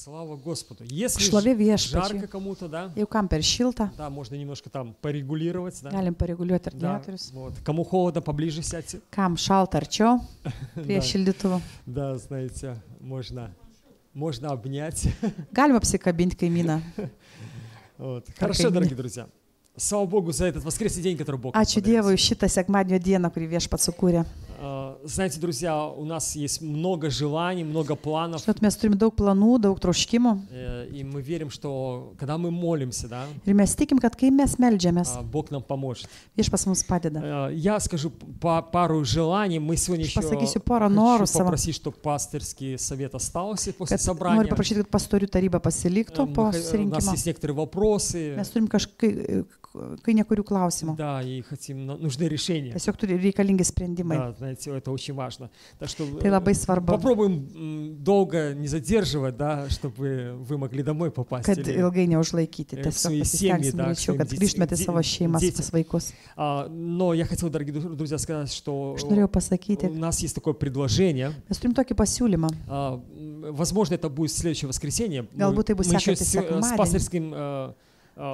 Слава Господу. Если Šlovė жарко viešpačiui. кому-то, да, Jeigu kam per šilta, да, можно немножко там порегулировать, да. galim pareguliuoti Да, radiatorius. вот. Кому холодно, поближе сядьте. Kam šalta arčiau prie Да. šildytuvo. Да, знаете, можно обнять. Galima apsikabinti kaimyną. Вот. Хорошо, дорогие друзья. Слава Богу за этот воскресный день, который Бог нам Ačiū подарил. Dievui šitą sekmadienio dieną, kurį viešpats sukūrė. Знаете, друзья, у нас есть много желаний, много планов, Žinot, mes turime daug planų, daug troškimų. и мы верим, что когда мы молимся, да, Ir mes tikim, kad kai mes meldžiamės, Бог нам поможет. viešpas mums padeda. Я скажу пару желаний. Мы сегодня еще Pasakysiu porą norų хочу savo. попросить, чтобы пасторский совет остался после Kad собрания. noriu paprašyti, kad pastorių taryba pasiliktų po У нас susirinkimo. есть некоторые вопросы, Mes turim kai nekurių klausimų. да, и нужны решения. Tiesiog turi reikalingi sprendimai. Да, знаете, это очень важно. Так что Tai labai svarbu, попробуем долго не задерживать, да, чтобы вы могли домой попасть. kad Или, ilgai neužlaikyti. в Tiesiog свои семьи, pasistengsim да, к greičiau, своим kad grįžtumėte į savo šeimas, детям. pas vaikus. Но я хотел, дорогие друзья, сказать, что Aš norėjau у pasakyti, нас есть такое предложение. mes turim tokį pasiūlymą. Возможно, это будет в следующее воскресенье. Galbūt tai bus Мы еще sekantis с sekmadienis. пасторским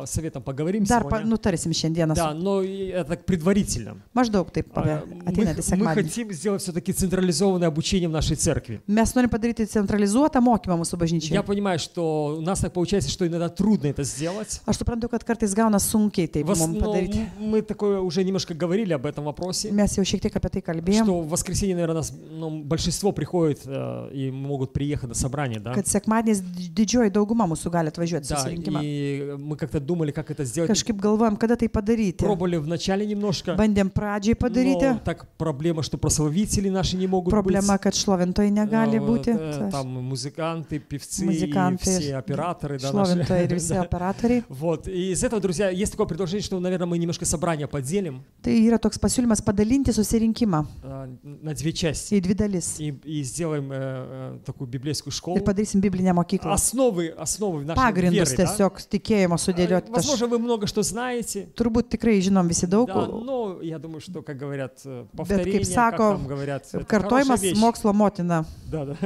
советом поговорим Dar сегодня. nutarsim šiandieną. Да, но это так предварительно. Maždaug taip Мы ateinantį sekmadienį. хотим сделать все-таки централизованное обучение в нашей церкви. Mes norim padaryti centralizuotą mokymą mūsų bažnyčiai. Я понимаю, что у нас так получается, что иногда трудно это сделать. Aš suprantu, kad kartais gauna sunkiai taip mums Но padaryti. мы такое уже немножко говорили об этом вопросе, Mes jau šiek tiek apie tai kalbėjom, что в воскресенье, наверное, нас большинство приходит и могут приехать на собрание, да? kad sekmadieniais didžioji dauguma mūsų gali atvažiuoti Да, susirinkimą. и мы как-то думали, как это сделать. Kažkaip galvojam, kada tai padaryti. Пробовали вначале немножко, Bandėm pradžiai но padaryti. так проблема, что прославители наши не могут Problema, kad šlovintojai negali быть. būti. Там музыканты, певцы, Музыканты, все операторы, да, наши. Šlovintojai ir visi operatoriai. Вот, и из этого, друзья, есть такое предложение, что, наверное, мы немножко собрание поделим Tai yra toks pasiūlymas padalinti susirinkimą на две части į dvi dalis. и сделаем такую библейскую школу. Ir padarysim biblinę mokyklą. Основы нашей Pagrindus веры, да? tiesiog tikėjimo sudėlioti. Возможно, вы много что знаете, Turbūt tikrai žinom visi daug. да, но я думаю, что, как говорят, Bet повторение, kaip как sako, там говорят, это хорошая kartojimas вещь. mokslo motina. Да, да.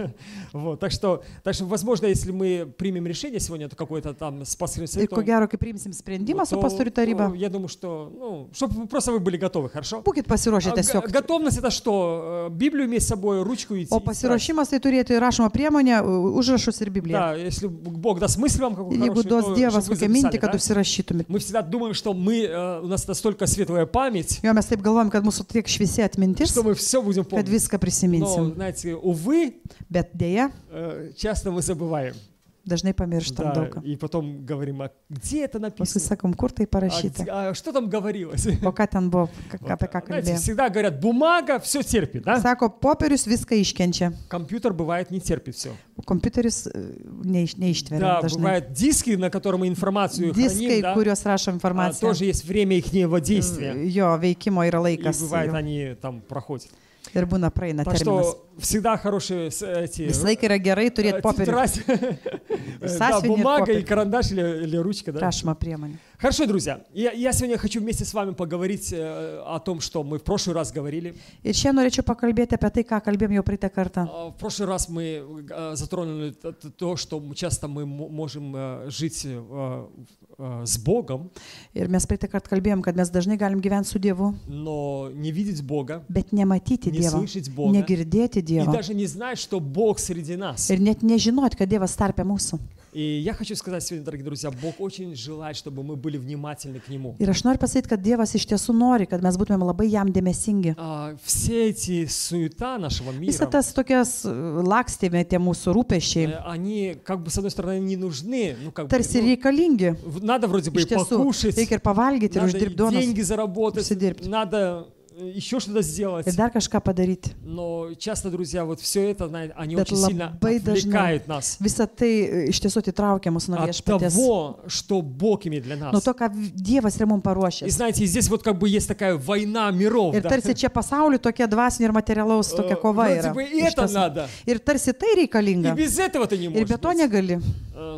Вот, так что, возможно, если мы примем решение сегодня, то какое-то там с пасторским Ir ko советом, gero, kai priimsim sprendimą su pastorių taryba, я думаю, что, чтобы просто вы были готовы, хорошо? būkit pasiruošę tiesiog. Готовность это что? Библию иметь с собой, ручку идти. O pasiruošimas tai turėti rašomą priemonę, užrašus ir Bibliją. Да, если Бог даст мысль вам какую-то Jeigu хорошую, duos то Dievas чтобы вы kokią mintį, записали, kad да? užsirašytumėt. Мы всегда думаем, что у нас настолько светлая память, Jo, mes taip galvojam, kad mūsų tiek šviesi atmintis, что мы все будем kad помнить. viską Но, prisiminsim. знаете, увы, Bet dėja, часто мы забываем. dažnai pamirštam Да, daug. и потом говорим, а где это Paskui написано? sakom, kur tai parašyta. А что там говорилось? O ką ten buvo, apie ką Знаете, kalbėjome. всегда говорят, бумага все терпит, да? Sako, popierius viską iškenčia. Компьютер бывает не терпит все. Kompiuteris neištveria Да, dažnai. бывают диски, на которых мы информацию Diskai, храним, да? kuriuos rašo informaciją. Тоже есть время их действия. Jo veikimo yra И laikas. бывает, jų. они там проходят. Ir būna praeina Так terminas. что всегда хорошие эти Visą laiką yra gerai turėti popierių. тетрадь, да, Sąsiuvinį ir бумага и popierių. карандаш или ручка, да? Rašoma priemonė. Хорошо, друзья. Я сегодня хочу вместе с вами поговорить о том, что мы в прошлый раз говорили. Ir čia norėčiau pakalbėti apie tai, ką kalbėjom jau praeitą kartą. В прошлый раз мы затронули то, что часто мы можем жить с Богом, Ir mes praeitą kartą kalbėjom, kad mes dažnai galim gyventi su Dievu, но не видеть Бога, bet nematyti не Dievą, слышать Бога negirdėti и Dievą даже не знать, что Бог среди нас. ir net nežinoti, kad Dievas tarpia mūsų. И я хочу сказать сегодня, дорогие друзья, Бог очень желает, чтобы мы были внимательны к Нему. Ir aš noriu pasakyti, kad Dievas iš tiesų nori, kad mes būtumėm labai jam dėmesingi. Все эти суета нашего Visą мира, tas tokias lakstėme, tie mūsų rūpešiai, они как бы с одной стороны не нужны, ну как бы, tarsi reikalingi. надо вроде бы и Iš tiesų, покушать, reikia ir pavalgyti, ir надо и uždirbti duonos, деньги заработать, užsidirbti. надо еще что-то сделать. Ir dar kažką padaryti. Но часто, друзья, вот все это, они Bet очень сильно labai dažnai отвлекают нас visą tai iš tiesų atitraukia mus nuo от viešpaties, того, что Бог имеет для nuo нас. to, ką Dievas yra mums И paruošęs. знаете, здесь вот как бы есть такая война миров. Ir Да? tarsi čia pasauliu tokia dvasinė ir materialaus tokia kova Вроде yra. бы и Iš это tiesų. надо. Ir tarsi tai И reikalinga. без этого ты не Ir можешь be to быть. negali.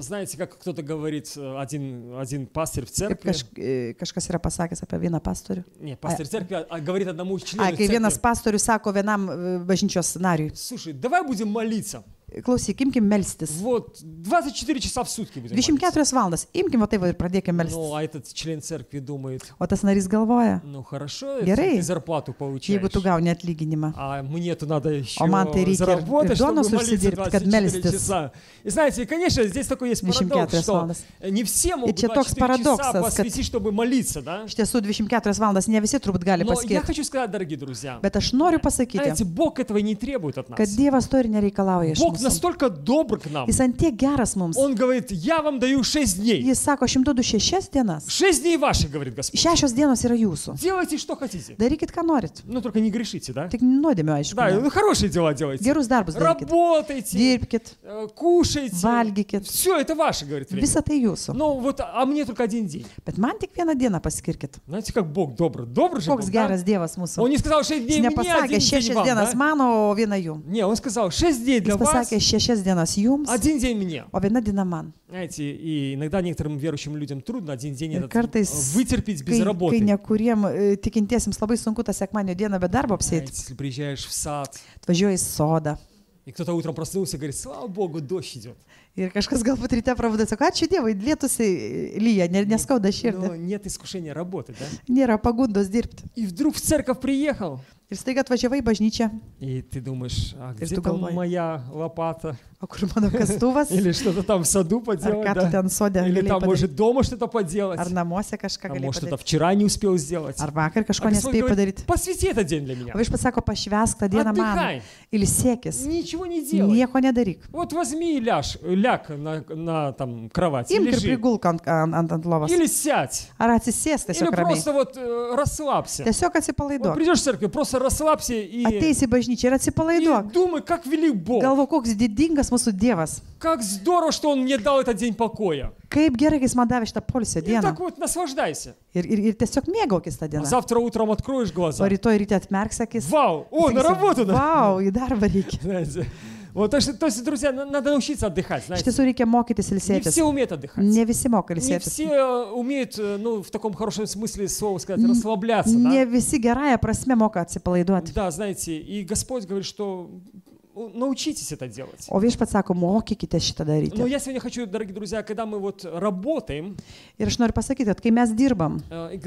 Знаете, как кто-то говорит, один пастырь в Kaip церкви, kažkas yra pasakęs apie vieną pastorių. не, пастырь в церкви, говорит одному члену Kai vienas церкви, pastorius sako vienam bažnyčios nariui, слушай, давай будем молиться. Klausyk, imkim melstis. Вот 24 часа в сутки будем 24 valandas. Imkim va taip va ir pradėkim молиться. melstis. Ну, а этот член церкви думает, O tas narys galvoja, ну хорошо, Gerai. ты зарплату получаешь. jeigu tu gauni atlyginimą. А мне-то надо еще man tai reikia заработать, ir чтобы duonos молиться užsidirbti, kad 24 melstis. часа. И знаете, конечно, здесь такой есть 24 парадокс, что valandas. не все могут čia toks 24 часа paradoksas, kad- посвятить, чтобы молиться, да? Iš tiesų 24 valandas ne visi turbūt gali Но я paskirti. хочу сказать, дорогие друзья, Bet aš noriu pasakyti, знаете, Бог этого не требует от kad нас. Dievas to ir nereikalauja iš Бог mūsų. настолько добр к нам. Jis ant tiek geras mums. Он говорит, я вам даю 6 дней. Jis sako, aš jums duodu 6 dienas. 6 дней ваших, говорит Господь. 6 dienos yra jūsų. Делайте, что хотите. Darykit, ką norit. Ну, только не грешите, да? Tik nuodėmio, aišku. Да, ne. ну, хорошие дела делайте. Gerus darbus darykit. Работайте, Dirbkit, кушайте. valgykit. Все, это ваше, говорит время. Visą tai jūsų. Ну, вот, а мне только один день. Bet man tik vieną dieną paskirkit. Знаете, как Бог добр. Добр же Бог, Koks да? geras Dievas mūsų. Он не сказал 6 дней Jis мне, nepasakė один день 6 вам, dienas да? man, o viena jum. Не, он сказал 6 дней для Jis вас, pasakė 6 dienas jums, один день мне. o viena diena man. Знаете, и иногда некоторым верующим людям трудно один день Ir этот kartais, вытерпеть без kai работы. nekuriem tikintiesiems labai sunku tą sekmadienio dieną be darbo apsėti, Знаете, если приезжаешь в сад, atvažiuoji į sodą. и кто-то утром проснулся и говорит, слава Богу, дождь идет. Ir kažkas galbūt ryte prabuda, sako, ačiū Dievui, lietusi lyja, neskauda Но širdį, нет искушения работать, да? nėra pagundos dirbti. И вдруг в церковь приехал, Ir staiga atvažiavai į bažnyčią, и ты думаешь, а Ты где что там головой? моя лопата? o kur mano kastuvas, Или что-то там в саду ar поделать, ką tu да? ten sodė Или galėjai там, padaryti, может, дома что-то поделать. ar namuose kažką А galėjai может, что-то padaryti, вчера не успел сделать. ar vakar kažko А Господь nespėjai говорит, padaryti. посвяти этот день для меня. O viešpats sako, pašvęsk tą dieną man, Отдыхай, ilsėkis, ничего не делай. nieko nedaryk. Вот возьми и ляг на там кровать, и Imk ir лежи. prigulk ant lovos. Или сядь. Ar atsisės Или tiesiog ramiai. просто вот расслабься. Tiesiog Вот atsipalaiduok. придешь в церковь, просто расслабься и Ateisi į bažnyčią ir atsipalaiduok. думай, как велик Бог. Galvo, koks didingas mūsų Dievas. Как здорово, что Он мне дал этот день покоя. Kaip gerai, kai jis man davė šitą polisio И dieną. так вот наслаждайся. Ir tiesiog mėgaukis tą А dieną. завтра утром откроешь O глаза. rytoj ryte atmerks akis. Вау, о, на работу. Vau, į darbą reikia. Знаете. Вот, то есть, друзья, надо научиться отдыхать, Iš знаете. tiesų reikia mokytis Не ilsėtis. все умеют отдыхать. Ne visi moka Не ilsėtis. все умеют, ну, в таком хорошем смысле слова сказать, расслабляться, Ne да? visi gerąją prasme moka atsipalaiduoti. Да, знаете, и Господь говорит, что научитесь это делать. O viešpats sako, mokykite šitą Но daryti. я сегодня хочу, дорогие друзья, когда мы вот работаем, Ir aš noriu pasakyti, kad kai mes dirbam,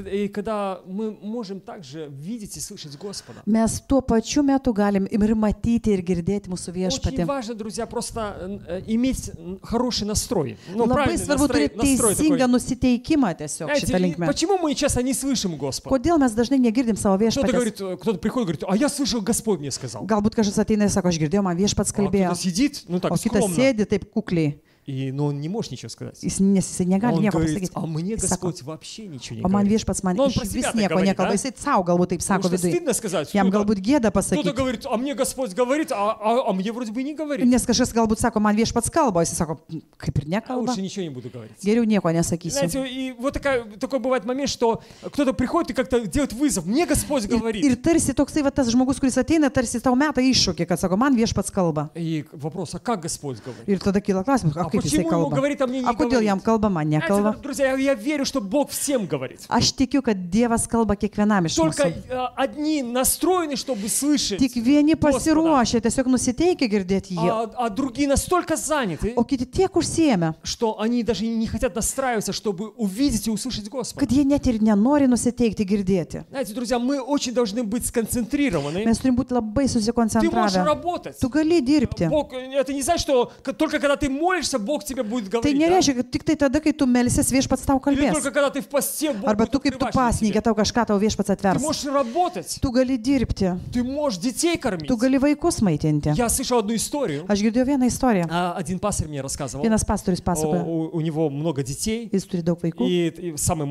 и когда мы можем также видеть и слышать Господа. mes tuo pačiu metu galim ir matyti, ir girdėti mūsų Очень viešpatį. важно, друзья, просто иметь хороший настрой. Ну, Labai правильный svarbu turėti настрой teisingą такой. nusiteikimą tiesiog Знаете, šitą и linkmę. почему мы часто не слышим Господа? Kodėl mes dažnai negirdim savo Кто-то viešpatės? говорит, кто-то приходит и говорит, а я слышал, Господь мне сказал. Galbūt kažkas ateina ir sako, aš girdėjau, man viešpats А kalbėjo, кто-то сидит, ну так o kitas скромно, sėdi taip kukliai. но он не может ничего сказать. Nes jisai А negali он nieko говорит, pasakyti. а мне Jis sako, Господь вообще ничего не o man говорит. viešpats man Nu, on iš про vis себя так nieko говорит, nekalba. да? Jisai savo galbūt taip Потому sako что viduje. стыдно сказать. Jam Кто-то galbūt gėda кто-то pasakyti. говорит, а мне Господь говорит, а мне вроде бы не говорит. Nes kažkas galbūt sako, man viešpats kalba, o jisai sako, kaip ir А nekalba. лучше ничего не буду говорить. Geriau nieko nesakysiu. Знаете, и вот такой бывает момент, что кто-то приходит и как-то делает вызов. Мне Господь Ir говорит. tarsi toksai va, tas žmogus, kuris ateina, tarsi tau meta iššūkį, kad sako, man viešpats kalba. И вопрос, а как Господь говорит? Ir tada kyla klausimas, А o kaip jisai почему ему kalba? говорит, а мне не O kodėl говорит? jam kalba, man Знаете, nekalba? друзья, я верю, что Бог всем говорит. Aš tikiu, kad Dievas kalba kiekvienam iš Только mūsų. одни настроены, чтобы слышать, Tik vieni pasiruošia, tiesiog nusiteikia girdėti jį, а другие настолько заняты, o kiti tiek užsiemė, что они даже не хотят настраиваться, чтобы увидеть и услышать Господа. kad jie net ir nenori nusiteikti girdėti. Знаете, друзья, мы очень должны быть сконцентрированы. Mes turim būti labai Ты можешь susikoncentravę. работать. Tu gali dirbti. Бог, это не значит, что только когда ты молишься, Бог тебе будет Tai говорить. Да? nereiškia, kad tik tai tada, kai tu melsies, viešpats tau Или kalbės. только когда ты в посте, Бог Arba будет tu kaip tu открывать для pasnygė, тебя. tau kažką tau viešpats Ты atvers. можешь работать. Tu gali dirbti, Ты можешь детей кормить. tu gali vaikus maitinti. Я слышал одну историю. Aš girdėjau vieną istoriją. Один пастор мне рассказывал. Vienas pastorius pasakoja, У него много детей. jis turi daug vaikų. И самый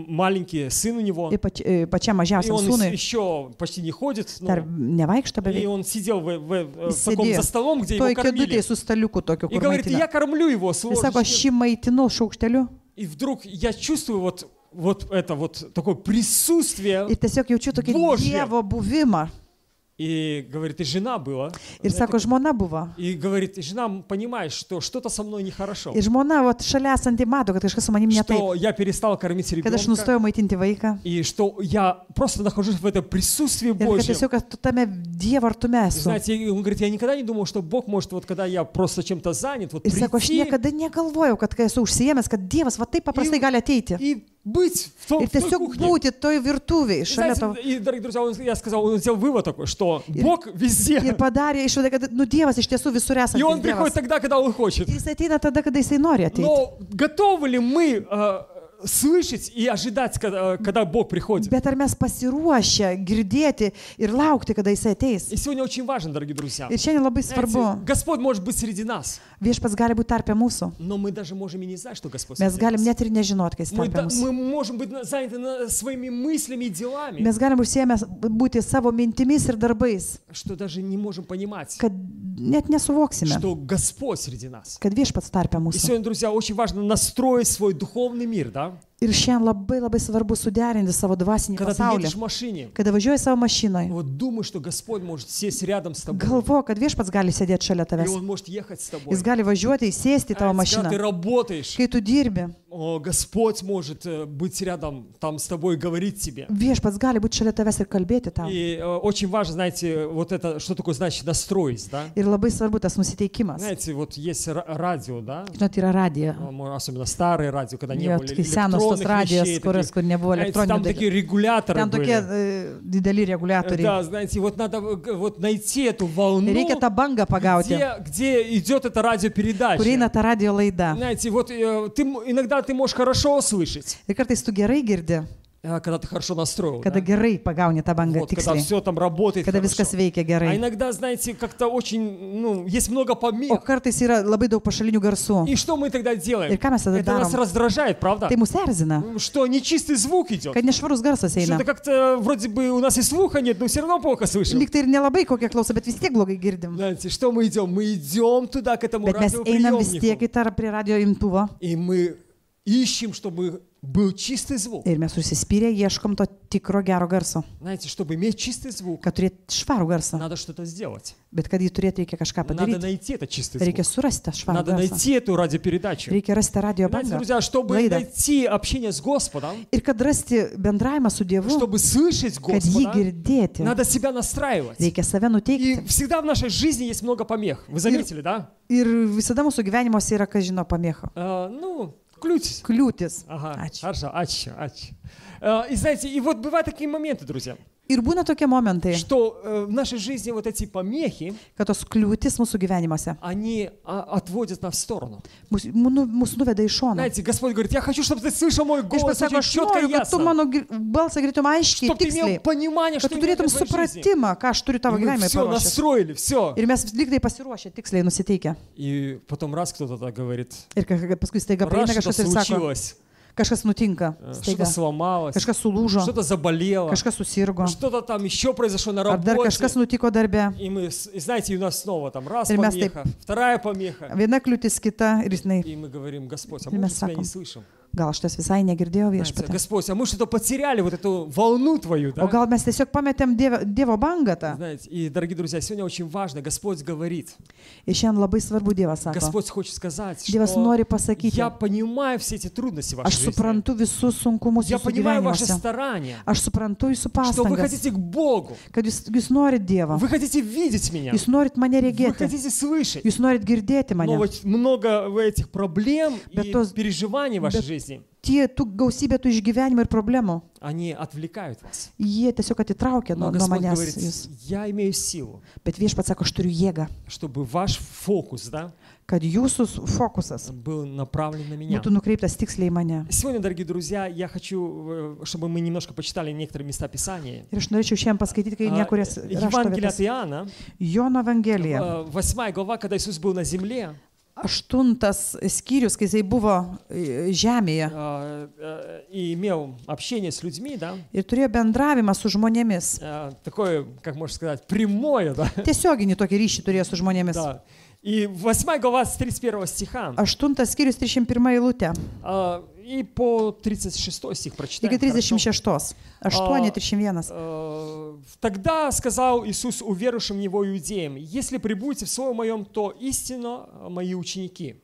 маленький сын у него. Ir pačiam И mažiausiam он sūnui еще почти не ходит. dar nevaikšto И beveik. он сидел в таком Sėdėjo за столом, где его toj kėdutėje кормили. su staliuku tokiu, И kur говорит, я maitina. кормлю его с Jis sako, aš ложечки. jį maitinu šaukšteliu И вдруг я чувствую вот это вот такое присутствие ir tiesiog jaučiu tokį Božje. Dievo buvimą. И говорит, и жена была. Ir sako, žmona buvo. И говорит, и жена понимает, что что-то со мной нехорошо. Ir žmona, vat, šalia esanti mato, kad kažkas su manimi ne taip. Что я перестал кормить Kad aš ребенка. nustojau maitinti vaiką. И что я просто нахожусь в этом присутствии Ir kad Божьем. tiesiog kad tu tame Dievo artume esu. Знаете, и он говорит, я никогда не думал, что Бог может, вот когда я просто чем-то занят, вот Ir sako, aš прийти niekada negalvojau, kad kai esu užsiėmęs, kad Dievas va taip paprastai gali ateiti. и быть в той Ir tiesiog кухне. būti toj virtuvėje šalia Знаете, to. и, дорогие друзья, я сказал, он сделал вывод такой, что Бог везде. Ir padarė išvadą, kad nu, Dievas iš tiesų visur И esantis он приходит Dievas. тогда, когда он хочет. Ir jis ateina tada, kada jisai nori ateiti. Но готовы ли мы слышать и ожидать, когда Бог приходит? Bet ar mes pasiruošę girdėti ir laukti, kada jisai ateis? И сегодня очень важно, дорогие друзья. Ir šiandien labai Знаете, svarbu. Господь может быть среди нас, Viešpats gali būti tarpę mūsų. но мы даже можем и не знать, что Господь Mes среди galim нас. net ir nežinoti, kai jis tarpę mūsų. Мы можем быть заняты своими мыслями и делами, Mes galim užsiėmę būti savo mintimis ir darbais, что даже не можем понимать, kad net nesuvoksime, что Господь среди нас. kad viešpats tarpę И mūsų. сегодня, друзья, очень важно настроить свой духовный мир, да? Ir šiandien labai svarbu suderinti savo dvasinį Когда ты pasaulį. едешь в машине, Kada važiuoji savo mašinai, вот думай, что Господь может сесть рядом с тобой, galvo, kad viešpats gali sėdėti šalia и tavęs. Он может ехать с тобой. Jis gali važiuoti, įsėsti į tavo Когда ты mašiną. работаешь, Kai tu dirbi, Господь может быть рядом там с тобой и говорить тебе. viešpats gali būti šalia tavęs ir kalbėti tau. И очень важно, знаете, вот это, что такое значит настроить, да? Ir labai svarbu tas nusiteikimas. Знаете, вот есть радио, да? Žinot, yra radija. Особенно старые радио, когда не Jo, было tokie senos tos электронных radijos, вещей, kur nebuvo знаете, там elektroninių такие регуляторы Ten tokie были. dideli reguliatoriai. Да, знаете, вот надо вот найти эту волну, Reikia tą bangą pagauti, где идет эта радиопередача. kur eina ta radio laida. Знаете, вот иногда ты можешь хорошо слышать, Ir kartais tu gerai girdi, когда ты хорошо настроил, kada да? gerai pagauni tą bangą Вот, когда tiksliai, все там работает kada хорошо. viskas veikia А gerai. иногда, знаете, как-то очень, есть много O помех. kartais yra labai daug pašalinių garsų. И что мы тогда делаем? Ir ką mes tada Это нас darom? раздражает, правда? Tai mus erzina, Что нечистый звук идет. kad nešvarus garsas eina. Что-то как-то вроде бы у нас и слуха нет, но все равно плохо слышим. Lyg tai ir nelabai kokie klauso, bet vis tiek blogai girdim. Знаете, что мы идем? Мы идем туда, к этому Bet mes einam vis tiek радиоприемнику. į tą prie radio imtuvo. И мы ищем, чтобы был чистый звук. Ir mes užsispyrę ieškom to tikro gero garso. Знаете, чтобы иметь чистый звук, Kad turėti švarų garsą. надо что-то сделать. Bet kad jį turėti, reikia kažką Надо padaryti. найти этот чистый Reikia звук. surasti tą švarų Надо garsą. найти эту радиопередачу. Reikia rasti radio Знаете, bangą. друзья, чтобы Лейда. найти общение с Господом, Ir kad rasti bendravimą su Dievu, чтобы слышать kad jį Господа, girdėti, надо себя настраивать. reikia save И nuteikti. всегда в нашей жизни есть много помех. Вы заметили, да? Ir visada mūsų gyvenimuose yra, kas žino, pamėcho. Клють. Kliūtis. Ага, Ačiū. хорошо, ач. И знаете, и вот бывают такие моменты, друзья, Ir būna tokie momentai, что в нашей жизни вот эти помехи, kad tos kliūtis mūsų gyvenimuose они отводят нас в сторону. mūsų nuveda į šoną. Знаете, Господь говорит, я хочу, чтобы ты слышал мой Viešpats голос sako, очень aš четко и noriu, kad tu ясно. mano balsą girdėtum aiškiai, Чтобы ты имел tiksliai. понимание, Kad что tu имеет turėtum в твоей жизни. supratimą, ką aš turiu tavo И мы gyvenime все paruošęs. настроили, все. Ir mes lyg tai pasiruošę, tiksliai nusiteikę. И потом раз кто-то так говорит, Ir paskui staiga раз praeina что-то kažkas ir sako, случилось, kažkas nutinka, что-то staiga, сломалось, kažkas sulūžo, что-то заболело, kažkas susirgo, что-то там еще произошло на ar dar работе. kažkas nutiko darbe. И мы, и знаете, и у нас снова там раз Ir mes помеха, вторая помеха. Viena kliūtis kita ir žinai, И мы говорим, Господь, а И мы мы уже тебя не саком. слышим. gal aš tas visai negirdėjau Знаете, viešpatą. Господь, а мы что-то потеряли, вот эту волну твою, O да? gal mes tiesiog pametėm Dievo bangą tą. Знаете, и, дорогие друзья, сегодня очень важно, Господь говорит, Ir šiandien labai svarbu Dievas sako. Господь хочет сказать, Dievas что nori pasakyti, я понимаю все эти трудности в вашей aš жизни. suprantu visus sunkumus Я jūsų понимаю ваши gyvenimuose. старания, Aš suprantu jūsų что вы pastangas, хотите к Богу, kad jūs norit Dievą, вы хотите видеть меня, jūs norit mane вы regėti, хотите слышать. jūs norit girdėti Но mane. вот много этих проблем Bet и tos- переживаний в вашей bet- жизни, Tų gausybė tų išgyvenimų ir problemų, они отвлекают вас. jie tiesiog atitraukia Но nuo Господь manęs говорит, jūs. я имею силу, Bet viešpats sako, aš turiu jėgą, чтобы ваш фокус, да, kad jūsų fokusas был направлен на меня. būtų nukreiptas tiksliai į mane. Сегодня, дорогие друзья, я хочу, чтобы мы немножко почитали некоторые места Писания. Ir aš norėčiau šiandien paskaityti, kai nekurias Евангелие от raštovėtas. Иоанна, Jono Evangelija. 8 глава, когда Иисус был на земле, 8 skyrius, kai jisai buvo žemėje и имел общение с людьми, да, ir turėjo bendravimą su žmonėmis. такое, как можно сказать, прямое, да, Tiesioginį tokį ryšį turėjo su žmonėmis. да. И 8 глава с 31 стиха, 8 skyrius 31 eilutė. И по 36 стих прочитаем. Iki 36. 8:31. Тогда сказал Иисус уверовавшим в Него иудеям: «Если пребудете в Слове Моем, то истинно Мои ученики».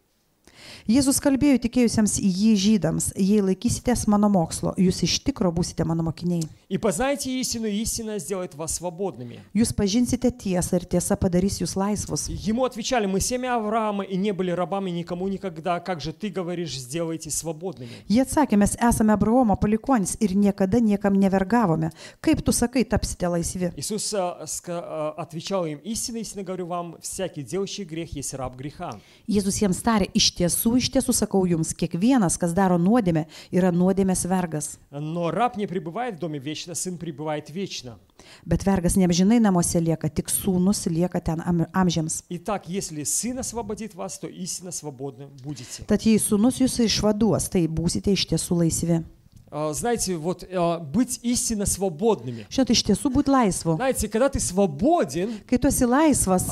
Jėzus kalbėjo tikėjusiems į jį žydams, jei laikysitės mano mokslo, jūs iš tikro būsite mano mokiniai. «И познайте истину, и истина сделает вас свободными». Jūs pažinsite tiesą ir tiesa padarys jūs laisvus. Ему отвечали: «Мы семя Авраама и не были рабами никому никогда. Как же ты говоришь, сделайте свободными?» Jie atsakė, mes esame Abraomo palikuonys ir niekada niekam nevergavome. Kaip tu sakai, tapsite laisvi? Иисус отвечал им: «Истинно, истинно говорю вам, всякий делающий грех есть раб греха». Jėzus jiems tarė, iš tiesų sakau jums, kiekvienas, kas daro nuodėmę, yra nuodėmės vergas. Но раб не пребывает в доме вечно, сын пребывает вечно. Bet vergas neamžinai namuose lieka, tik sūnus lieka ten amžiams. Итак, если сын освободит вас, то истинно свободны будете. Tad jei sūnus jūs išvaduos, tai būsite iš tiesų laisvi. Знаете, вот быть истинно свободными. Žinote, iš tiesų būti laisvu. Знаете, когда ты свободен, Kai tu esi laisvas,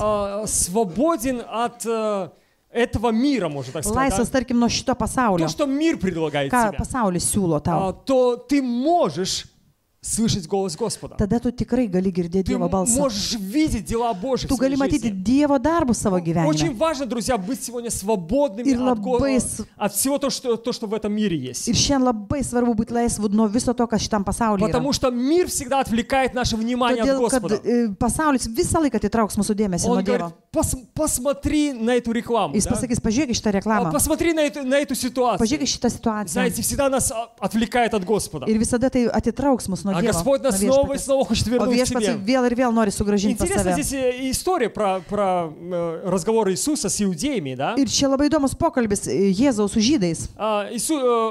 свободен от этого мира, можно так сказать, laisvas, tarkim, nuo šito то, pasaulio, что мир предлагает ką тебе, pasaulis siūlo tau, то ты можешь слышать голос Господа. tada tu tikrai gali girdėti Ты Dievo balsą. можешь видеть дела Божьи в Tu своей gali matyti жизни. Dievo darbus savo Очень gyvenime. важно, друзья, быть сегодня свободными Ir labai от всего то, что в этом мире есть. Ir šiandien labai svarbu būti laisvu nuo viso to, kas šitam pasaulyje yra. Потому что мир всегда отвлекает наше внимание от Todėl, kad Господа. pasaulis visą laiką atitrauks mūsų dėmesį nuo Он Dievo. говорит: посмотри на эту рекламу. Jis Да? pasakys, pažiūrėk šitą reklamą, Посмотри на эту ситуацию. pažiūrėk šitą situaciją. Знаете, всегда нас отвлекает от Господа. Ir visada tai atitrauks mus nuo А Dievo. Господь нас nuo снова и viešpaties. снова хочет O вернуть к viešpats себе. vėl ir vėl nori sugrąžinti pas Интересно save. здесь история про разговор Иисуса с иудеями, да? Ir čia labai įdomus pokalbis Jėzaus su žydais.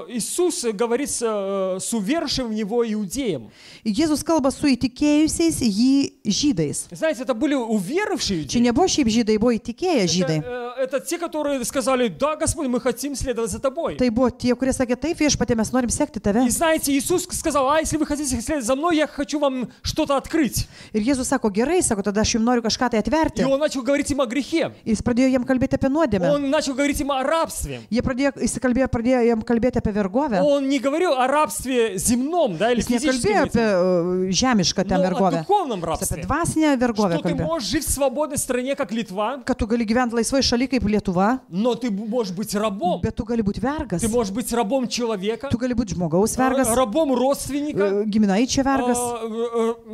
Иисус говорит с уверовавшим в Него иудеям. Jėzus kalba su įtikėjusiais jį žydais. Знаете, это были уверовавшие Čia иудеи. nebuvo šiaip žydai, buvo įtikėję žydai. Это те, которые сказали: да, Господь, мы хотим следовать за Тобой. Tai buvo tie, kurie sakė, taip, viešpatie, mes norim sekti tave. И знаете, Иисус сказал: а если вы хотите следовать за мной, я хочу вам что-то открыть. Ir Jėzus sako, gerai, sako, tada aš jums noriu kažką tai И atverti. Он начал говорить им о грехе. Jis pradėjo jam kalbėti apie nuodėmę. Он начал говорить им о рабстве. Pradėjo jam kalbėti apie vergovę. Он не говорил о рабстве земном, да, или Jis nekalbėjo физическом, apie žemišką ten но о vergovę. духовном Jis apie рабстве. dvasinę vergovę Что ты kalbėjo. можешь жить в свободной стране, как Литва, Kad tu gali gyventi laisvai šaly kaip Lietuva, но ты можешь быть рабом. bet tu gali būti vergas. Ты можешь быть рабом человека, Tu gali būti žmogaus vergas, рабом родственника, giminaičio vergas,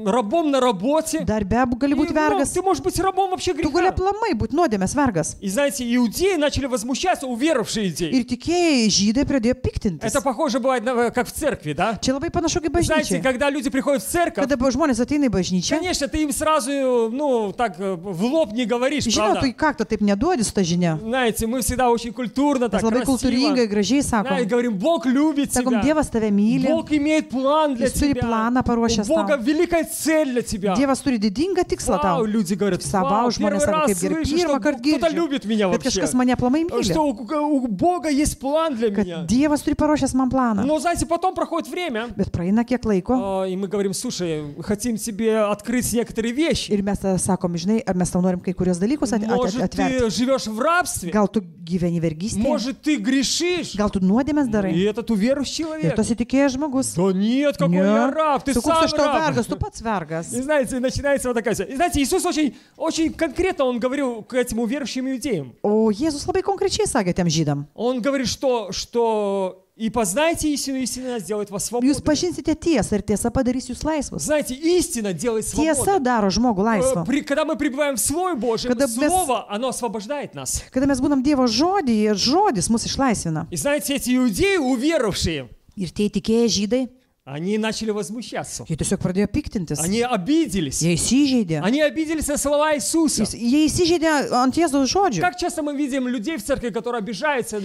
рабом на работе. darbe gali būti vergas. Ты можешь быть рабом вообще Tu gali греха. aplamai būti nuodėmės vergas. И знаете, иудеи начали возмущаться, уверовавшие идеи. Ir tikėjai žydai pradėjo piktintis. Это похоже бывает как в церкви, да? Čia labai panašu kaip Знаете, bažnyčia. когда люди приходят в церковь, Kada žmonės ateina į bažnyčią, конечно, ты им сразу, так в лоб не говоришь, žinau, tu правда? į kaktą taip neduodi su ta žinia. Знаете, мы всегда очень культурно, так Mes labai красиво. kultūringai, gražiai Знаете, sakom. говорим: Бог любит Sakom, тебя. Dievas tave myli. Бог имеет план для Jis turi тебя. planą paruošęs У Бога tau. великая цель для тебя. Dievas turi didingą tikslą Вау, tau. люди говорят: Savo вау, žmonės первый sako, раз kaip gerai, слышу, pirmą что kartą кто-то girdžiu, любит меня kad вообще. kažkas mane aplamai myli. Что у Бога есть план для меня. Kad Dievas turi paruošęs man planą. Но, знаете, потом проходит время, Bet praeina kiek laiko и мы говорим: слушай, хотим тебе открыть некоторые вещи. ir mes sakom, žinai, ar mes tau norim kai kurios dalykus Может, atverti. ты живешь в рабстве, Gal tu gyveni vergystėje, может, ты грешишь, gal tu nuodėmės и darai. этот уверующий Ir человек. tu esi tikėjęs žmogus. Да нет, какой я раб, ты Tu koks сам aš tau раб. vergas, tu pats vergas. И знаете, начинается вот такая. И знаете, Иисус очень конкретно он говорил к этим уверовавшим иудеям. O Jėzus labai konkrečiai sakė tiem žydam. Он говорит, что и познайте истину, истина сделает вас Jūs свободными. pažinsite tiesą ir tiesa padarys jūs laisvus. Знаете, истина делает Tiesa свободным. daro žmogų laisvą. Когда мы пребываем в Слове Божьем, Когда mes- Слово, оно освобождает нас. Kada mes būnam Dievo žodį, žodis mus išlaisvina. И знаете, эти иудеи, уверовавшие, Ir tie tikėjai žydai, они начали возмущаться. jie tiesiog pradėjo piktintis. Они обиделись. Jie įsižeidė. Они обиделись на слова Иисуса. Jie įsižeidė ant Jėzaus žodžių. Как часто мы видим людей в церкви, которые обижаются,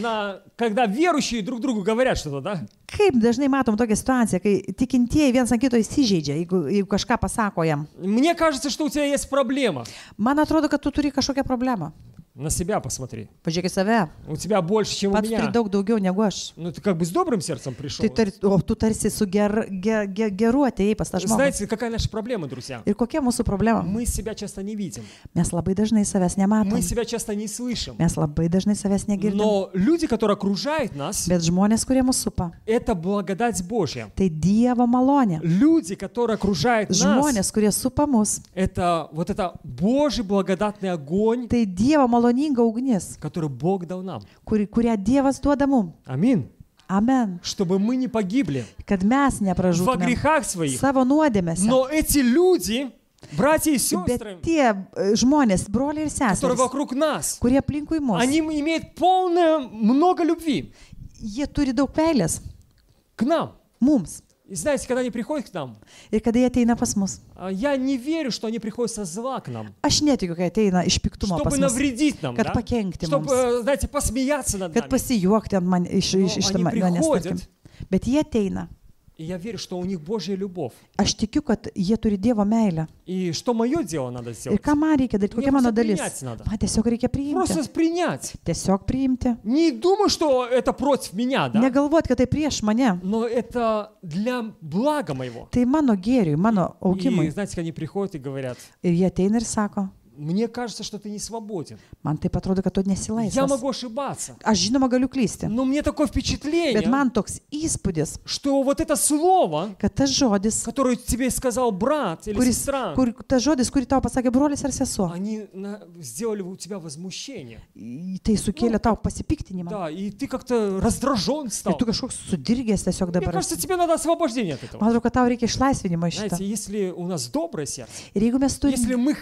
когда верующие друг другу говорят что-то, да? Kaip dažnai matom tokią situaciją, kai tikintieji vienas ant kito įsižeidžia, jeigu kažką pasako jam. Мне кажется, что у тебя есть проблема. Man atrodo, kad tu turi kažkokią problemą. На себя посмотри. Pažiūrėk į save. У тебя больше, чем у Pats turi меня. daug daugiau negu aš. Ну, ты как бы с добрым сердцем пришел. O tu tarsi su geru atėjai pas tą žmogų. Знаете, какая наша проблема, друзья? Ir kokia mūsų problema? Мы себя часто не видим. Mes labai dažnai savęs nematom. Мы себя часто не слышим. Mes labai dažnai savęs negirdim. Но люди, которые окружают нас, Bet žmonės, kurie mus supa, это благодать Божья. tai Dievo malonė. Люди, которые окружают нас, Žmonės, kurie supa mus, это вот это Божий благодатный огонь, tai Dievo maloninga ugnis, который Бог дал нам. kurią Dievas duoda mum. Аминь. Amen. Чтобы мы не погибли Kad mes во nepražūtume грехах своих. savo nuodėmėse. Но эти люди, братья и сестры, Bet tie žmonės, broliai ir которые seserys, вокруг нас, kurie aplinkui mus, они имеют полное много любви jie turi daug meilės к нам. mums. И знаете, когда они приходят к нам, Ir kada jie ateina pas mus. я не верю, что они приходят со зла к нам, Aš netikiu, kad ateina iš piktumo pas чтобы mus, навредить нам, kad да? pakenkti mums, Чтобы, знаете, посмеяться над kad нами. pasijuokti ant man iš они manęs, tarkim. приходят. Bet jie ateina. И я верю, что у них Божья любовь. Aš tikiu, kad jie turi Dievo meilę. И что мое дело надо Ir сделать? ką man reikia daryti, kokia Мне mano просто dalis. принять надо. Man tiesiog reikia priimti. Просто принять. Tiesiog priimti. Не думаю, что это против меня, да? Negalvoti, kad tai prieš mane. Но это для блага моего. Tai mano gėriui, mano И augimui. знаете, когда они приходят и говорят, Ir jie ateina ir sako, мне кажется, что ты не свободен. man taip atrodo, kad tu Я nesilaisvas. могу ошибаться. Aš žinoma galiu klysti. Но мне такое Bet впечатление, man toks įspūdis, что вот это слово, kad tas žodis, которое тебе сказал брат или сестра, tas žodis, kurį tau pasakė brolis ar sesuo, они сделали у тебя возмущение. tai sukėlė tau pasipiktinimą. Да, и ты как-то раздражен Ir стал. tu kažkoks sudirgęs tiesiog Мне dabar. кажется, тебе надо освобождение от этого. Man atrodo, kad tau reikia išlaisvinimo iš šito. Знаете, если у нас доброе сердце, Ir если мы,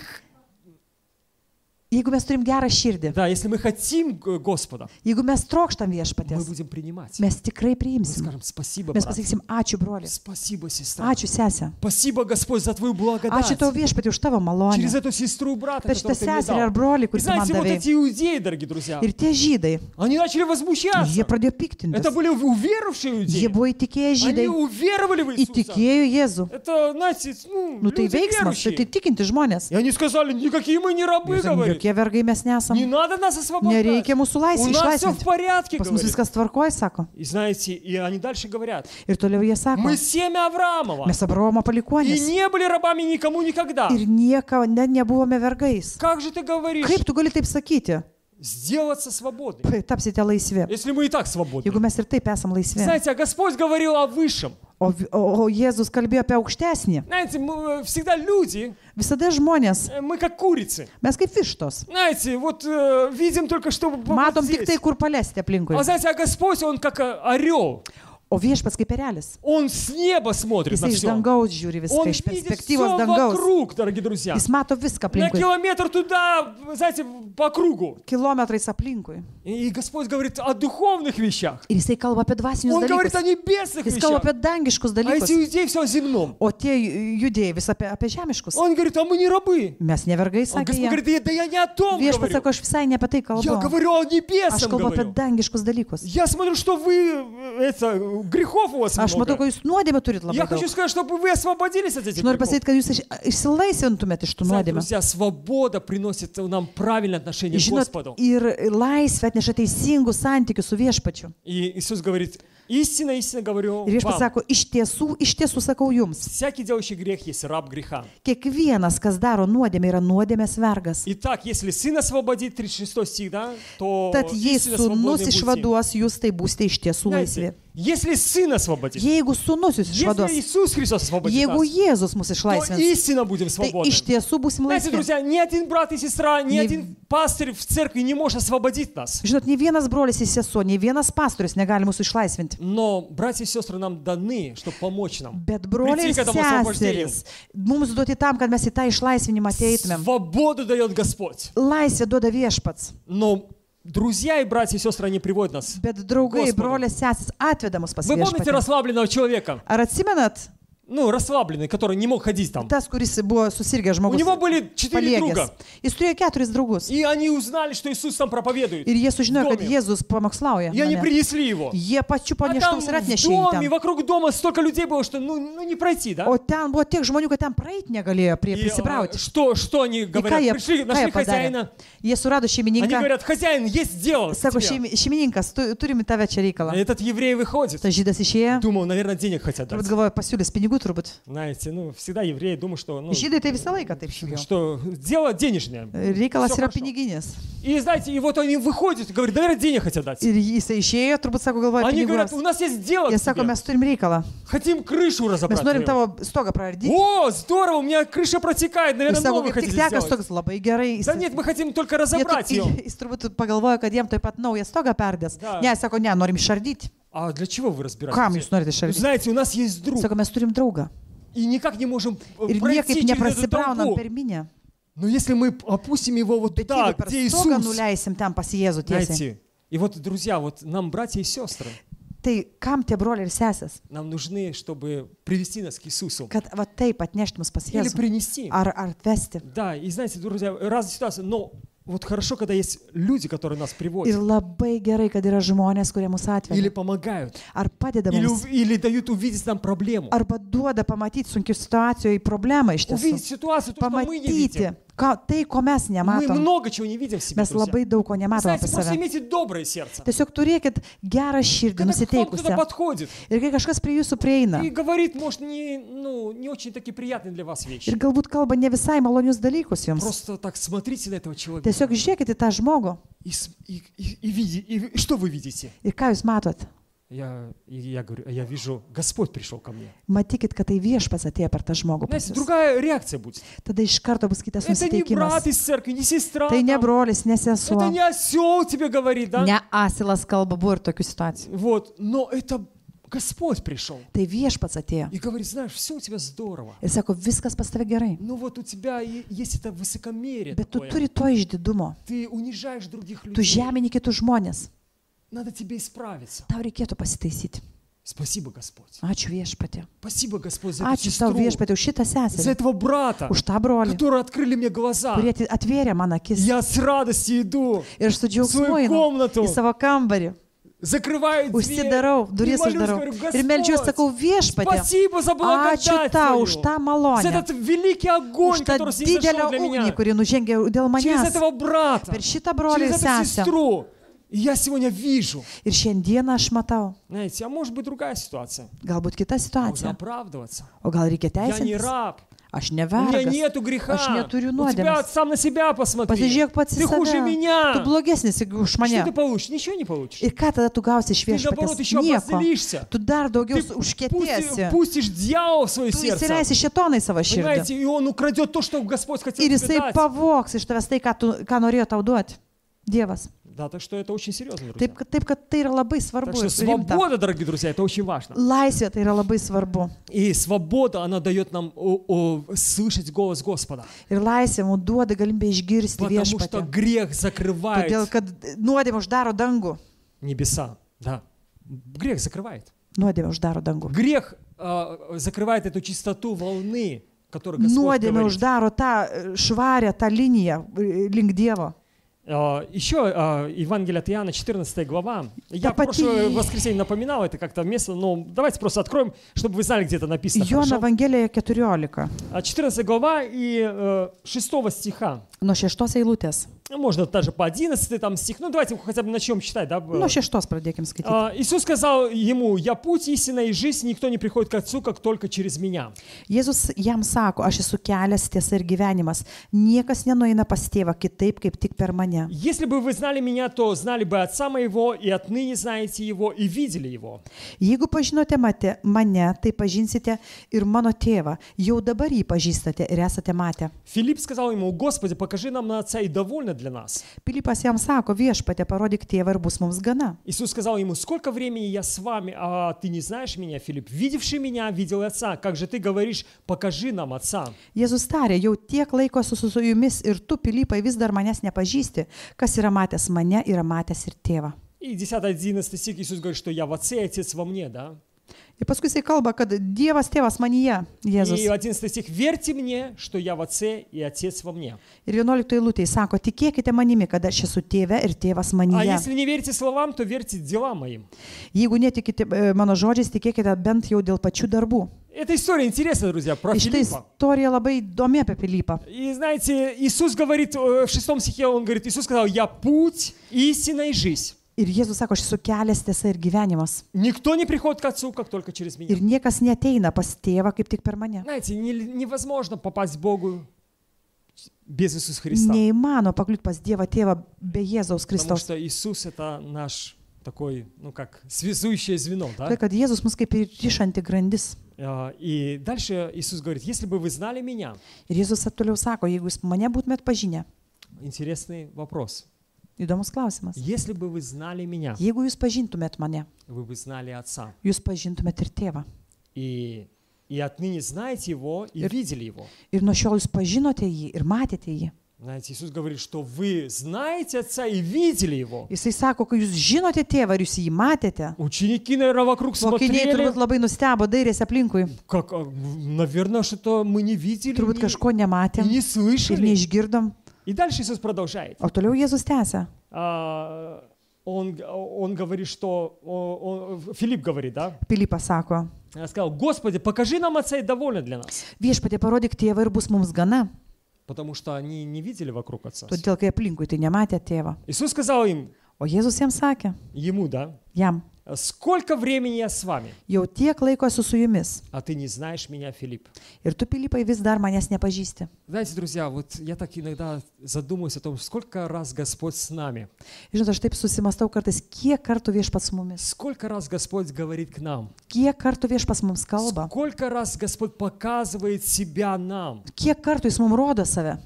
turim gerą širdį, да, если мы хотим Господа, jeigu mes trokštam мы viešpatės, будем принимать. mes tikrai Мы priimsim. скажем спасибо, Mes брат. pasakysim, ačiū broli, Спасибо, сестра. ačiū sesė, Спасибо, Господь, за твою благодать. ačiū tau viešpatį už tavo malonę. Через эту сестру и брата, Per šitą которого ты мне seserį ar дал. brolį, И kurį tu man знаете, вот davai. эти иудеи, дорогие друзья, Ir tie žydai, они начали jie возмущаться. pradėjo piktintis. Это были уверовавшие Jie иудеи. buvo įtikėję Они žydai, уверовали в Иисуса. įtikėjo Jėzų. Это, знаете, Nu tai люди veiksmas, tai верующие. tikinti žmonės. И они сказали, никакие мы не рабы, говорит. Jokie vergai mes nesam. Не надо нас освобождать. Nereikia mūsų У нас все в išlaisvinti. порядке, Pas mus говорит. viskas tvarkoja, sako. И знаете, и они дальше говорят, Ir toliau jie sako, мы семя Авраамова. mes Abraomo И palikuonis. не были рабами никому никогда. Ir nebuvome vergais. Как же ты говоришь, Kaip tu gali taip sakyti? сделаться свободными, Tapsite laisvi. если мы и так свободны? Jeigu mes ir taip esam laisvi. Знаете, а Господь говорил о высшем. O Jėzus kalbėjo apie aukštesnį. Знаете, мы, всегда люди, Visada žmonės, мы как курицы. mes kaip vištos. Знаете, вот видим только, что вот Matom tik здесь. tai, kur palesti aplinkui. А знаете, а Господь, Он как орел. O viešpats kaip erelis. Он с неба смотрит на Jis iš все. dangaus žiūri viską, Он iš видит perspektyvos все dangaus. вокруг, дорогие друзья. Jis mato viską На aplinkui. километр туда, знаете, по кругу. Kilometrais aplinkui. И Господь говорит о духовных вещах. Ir jisai kalba apie dvasinius Он говорит о dalykus. небесных Jis kalba вещах. apie dangiškus А dalykus. эти иудеи все о земном. O tie judėjai vis apie žemiškus. Он говорит, а мы не рабы. Mes nevergai, Он sakė Господь jie. говорит, да я не о том Viešpats говорю. sako, aš visai ne apie tai Я kalbu. говорю о Aš небесном kalbu apie говорю. dangiškus dalykus. Я смотрю, что вы, грехов у вас Aš matau, много. kad jūs nuodėmę turit labai Я daug. хочу сказать, чтобы вы освободились от этих Aš noriu грехов. pasakyti, kad jūs išsilaisvintumėte iš tų Знаете, nuodėmę. друзья, свобода приносит нам правильное отношение к Žinot, Господу. ir laisvė atneša teisingų santykių su viešpačiu. И Иисус говорит, истинно, истинно говорю Ir viešpats вам, sako, iš tiesų sakau jums, всякий делающий грех есть раб греха. kiekvienas, kas daro nuodėmę, yra nuodėmės vergas. Итак, если Сын освободит, 36 стих, да, то Tad jei истинно sūnus свободны будете. išvaduos, jūs tai būsite iš tiesų laisvi. Знаете, если Сын освободит, Jeigu sūnus jūs išvaduos, если Иисус Христос освободит jeigu нас, Jėzus mus то išlaisvins, истинно будем tai свободны. iš tiesų būsim Знаете, laisvi. друзья, ни один брат и сестра, ни Не- один пастырь в церкви не может освободить нас. Žinot, nei vienas brolis ir sesuo, nei vienas pastorius negali mūsų išlaisvinti. Но братья и сестры нам даны, чтобы помочь нам. Bet broliai Priti, ir kad tam osvoboždėjim. seserys, mums duoti tam, kad mes į tą išlaisvinimą ateitumėm. Свободу дает Господь. Laisvę duoda viešpats. Но друзья и братья и сестры, они приводят нас. Bet draugai, Господу. broliai, sesis atveda mus pas Вы помните viešpatį. расслабленного человека? Ar atsimenat ну, расслабленный, который не мог ходить там. Tas, kuris buvo susirgęs У žmogus, него были 4 paliegęs. друга. Jis turėjo 4 draugus. И они узнали, что Иисус там проповедует. Ir jie sužinojo, в kad доме. Jėzus pamokslauja. И они name. принесли его. Jie pačiupo А там neštus ir в atnešė jį доме, ten. вокруг дома столько людей было, что ну не пройти, да? O ten buvo tiek žmonių, kad ten praeit negalėjo И, prisibrauti. что они И говорят? ką Пришли, jie нашли padarė? хозяина. Jie surado Они šeimininką. говорят, хозяин, есть дело. с Sako, тебя». šeimininkas, turime tave čia reikalą. Этот еврей выходит. Tas žydas išėjo. Думал, наверное, денег хотят Turbūt дать. galvoja, pasiūlys pinigų turbūt. Знаете, ну, всегда евреи думают, что, ну, Žydai tai visą laiką taip žiūrėjo. что дело денежное. Reikalas Всё yra хорошо. piniginis. И знаете, и вот они выходят и говорят, наверное, денег хотят дать. Ir jisai išėjo, turbūt sako, galvoja, Они pinigų. говорят, у нас есть дело Jie к sako, тебе. mes turim reikalą. Хотим крышу Mes разобрать. norim твою». tavo stogą praardyti. О, здорово, у меня крыша протекает, Jis наверное, sako, новую kaip tik хотите tekas сделать. toks labai gerai. Да нет, мы хотим только разобрать ее. Jis turbūt pagalvojo, kad jiem taip pat naują stogą perdės. Da. Ne, sako, ne, norim išardyti. А для чего вы разбираете? Kam jūs norite išardyti? Знаете, у нас есть друг, Sako, mes turim draugą. и никак не можем Ir пройти niekaip через эту neprasibraunam толпу. per minę. Но если мы опустим его вот Bet туда, jeigu per где stogą Иисус, nuleisim ten pas Jėzų tiesiai, знаете, и вот, друзья, вот нам, братья и сестры, tai kam tie broliai ir sesės, нам нужны, чтобы привести нас к Иисусу. kad va taip atnešti mus pas Или Jėzų? принести. Ar atvesti? Да, и знаете, друзья, разные ситуации, но вот хорошо, когда есть люди, которые нас Ir приводят, labai gerai, kad yra žmonės, kurie mūsų или atveria. помогают, Ar padeda или, mums, или дают увидеть нам проблему. arba duoda pamatyti sunkių situacijų į problemą iš Увидеть tiesų. ситуацию, то, что мы не Pamatyti видим. tai, ko mes Мы nematom. много чего не видим в себе, Mes друзья. labai daug ko nematom Знаете, apie просто save. имейте доброе сердце. Tiesiog turėkit gerą širdį, Когда к вам кто-то nusiteikusią. подходит Ir kai kažkas prie jūsų prieina и говорит, может, не очень такие приятные для вас вещи, ir galbūt kalba ne visai malonius dalykus jums, просто так смотрите на этого человека tiesiog žiūrėkite į tą žmogų и что вы видите? ir ką jūs matot. Я говорю, я вижу, Господь пришел ко мне. Matykit, kad tai viešpats atėjo per tą žmogų. pas Знаете, jus. другая реакция будет. Tada iš karto bus kitas Это не брат nusiteikimas. из церкви, не сестра. Tai ne там. brolis, ne sesuo. Это не осел тебе говорит, да? Ne asilas kalba, buvo ir tokių situacijų. Вот, но это Господь пришел Tai viešpats atėjo. и говорит, знаешь, все у тебя здорово. Ir sako, viskas pas tave gerai. Ну вот у тебя есть это высокомерие Bet tu такое. turi to išdidumo. Ты унижаешь других Tu людей. žemini kitus žmonės. Надо тебе исправиться. Tau reikėtų pasitaisyti. Спасибо, Господь. Ačiū viešpatė. Спасибо, Господь, за эту Ačiū tau сестру, viešpatė už šitą за seserį. этого брата, Už tą brolį, которые открыли мне глаза. kurie atvėrė man akis. Я с радостью иду, Ir su džiaugsmu свою einu комнату. į savo kambarį. закрываю дверь Užsidarau, и duris молюсь, uždarau. говорю, Ir meldžiu, sakau, Господь, viešpatė. спасибо за Ačiū благодать tau Твою, už tą за malonę. этот великий огонь, Už tą который didelę снизошел для ugnį, меня, kuri nužengė dėl через manęs. этого брата, Per šitą brolį ir через эту sesę. сестру. И я сегодня вижу, Ir šiandieną aš matau. знаете, а может быть другая ситуация. Galbūt kita Нужно situacija. оправдываться. O gal reikia Я не teisintis? раб. Aš ne У меня vergas. нету греха. Aš neturiu У тебя nuodėmės. сам на себя посмотри. Pasižiūrėk pats į Ты хуже save. Tu меня. blogesnis už Что mane. ты получишь? Ничего не получишь. Ir ką tada tu gausi iš Ты, наоборот, viešpatės? еще Nieko. обозлишься. Tu dar daugiau Ты užkėtėsi. пустишь дьявола в свое Tu сердце. įsileisi šetoną į savo širdį. Понимаете? И он украдет то, что Господь хотел Ir тебе jisai дать. pavogs iš tavęs tai, ką norėjo tau duoti. Dievas. Да, так что это очень серьезно, друзья. Taip, kad tai yra labai Так svarbu. что ir rimta. свобода, дорогие друзья, это очень важно. Laisvė tai yra labai svarbu. И свобода, она дает нам слышать голос Господа. Ir laisvė mums duoda galimybę išgirsti Потому что viešpatį. грех закрывает Todėl, kad nuodėmė uždaro dangų. небеса. Да. Грех закрывает. Nuodėmė uždaro dangų. Грех закрывает эту чистоту волны, которую Господь Nuodėmė говорит. uždaro tą švarę, tą liniją link Dievo. Еще Евангелие от Иоанна, 14 глава. Я в pati- прошлое воскресенье напоминал это как-то место, но давайте просто откроем, чтобы вы знали, где это написано. Jono хорошо? Evangelijoje 14. 14 глава и 6 стиха. Nuo 6 eilutės. Можно даже по 11 там стих. Ну, давайте хотя бы начнем читать. Да? Nuo 6 pradėkim skaityti. Иисус сказал ему: «Я путь, истина и жизнь, никто не приходит к Отцу, как только через меня». Jėzus jam sako, aš esu kelias, tiesa ir gyvenimas. Niekas nenueina pas tėvą kitaip, kaip tik per mane. Если бы вы знали меня, то знали бы Отца моего, и отныне знаете Его, и видели Его. Jeigu pažinote mane, tai pažinsite ir mano tėvą. Jau dabar jį pažįstate ir esate matę. Филипп сказал ему: «Господи, покажи нам на Отца, и довольно для нас». Pilypas jam sako, viešpatė, parodyk tėvą ir bus mums gana. Иисус сказал ему: «Сколько времени я с вами, а ты не знаешь меня, Филипп? Видевший меня, видел Отца. Как же ты говоришь: покажи нам Отца?» Jėzus tarė, jau tiek laiko esu su jumis ir tu, Pilypai, vis dar manęs nepažįsti. Kas yra matęs mane, yra matęs ir tėvą. И 10-11 стих Иисус говорит, что я в Отце, и Отец во мне, да? Ir paskui jisai kalba, kad Dievas tėvas manyje, Jėzus. И 11 стих. «Верьте мне, что я в Отце и Отец во мне». Ir 11 eilutėje sako, tikėkite manimi, kad aš esu tėve ir tėvas А manyje. если не верите словам, то верьте делам моим. Jeigu netikite mano žodžiais, tikėkite bent jau dėl pačių darbų. Эта история интересная, друзья, про Ir šitą Филиппа. istoriją labai įdomi apie Pilypą. И знаете, Иисус говорит, в 6 стихе Он говорит, Иисус сказал, «Я путь, истина и жизнь». Ir Jėzus sako, aš esu kelias, tiesa ir gyvenimas. Никто не приходит к Отцу, как только через меня. Ir niekas neteina pas tėvą kaip tik per mane. Знаете, невозможно попасть к Богу без Иисуса Христа. Neįmano pakliūti pas Dievą tėvą be Jėzaus Потому Kristaus. что Иисус это наш такой, как связующее звено, да? Tai, kad Jėzus mus kaip ir ryšanti grandis. И дальше Иисус говорит, если бы вы знали меня, Ir Jėzus toliau sako, jeigu jūs mane būtumėt pažinę. интересный вопрос. Įdomus klausimas. Если бы вы знали меня, Jeigu jūs pažintumėt mane, вы бы знали Отца. jūs pažintumėt ir tėvą. И отныне знаете Его и видели Его. Ir nuo šiol jūs pažinote jį ir matėte jį. Знаете, Иисус говорит, что вы знаете Отца и видели Его. Jisai sako, kai jūs žinote tėvą ir jūs jį matėte. Ученики, наверное, вокруг Mokiniai смотрели, turbūt labai nustebo, dairėsi aplinkui. как, наверное, что-то мы не видели, Turbūt kažko и nematėm не ir слышали. neišgirdom. И дальше Иисус продолжает. O toliau Jėzus tęsia. Он говорит, что... Филипп говорит, да? Pilypas sako, Я сказал, Господи, покажи нам Отца и довольно для нас. viešpatie parodyk tėvą ir bus mums gana. Потому что они не видели вокруг Отца. Todėl, kai aplinkui tai nematė tėvą. Иисус сказал им, O Jėzus jiems sakė, ему, да, jam, сколько времени я с вами, jau tiek laiko esu su jumis. а ты не знаешь меня, Филипп. Ir tu, Pilypai, vis dar manęs nepažįsti. Знаете, друзья, вот я так иногда задумываюсь о том, сколько раз Господь с нами, Žinot, aš taip susimastau kartais, kiek kartų viešpats su mumis. сколько раз Господь говорит к нам, Kiek kartų viešpats mums kalba. сколько раз Господь показывает себя нам, Kiek kartų jis mums rodo save.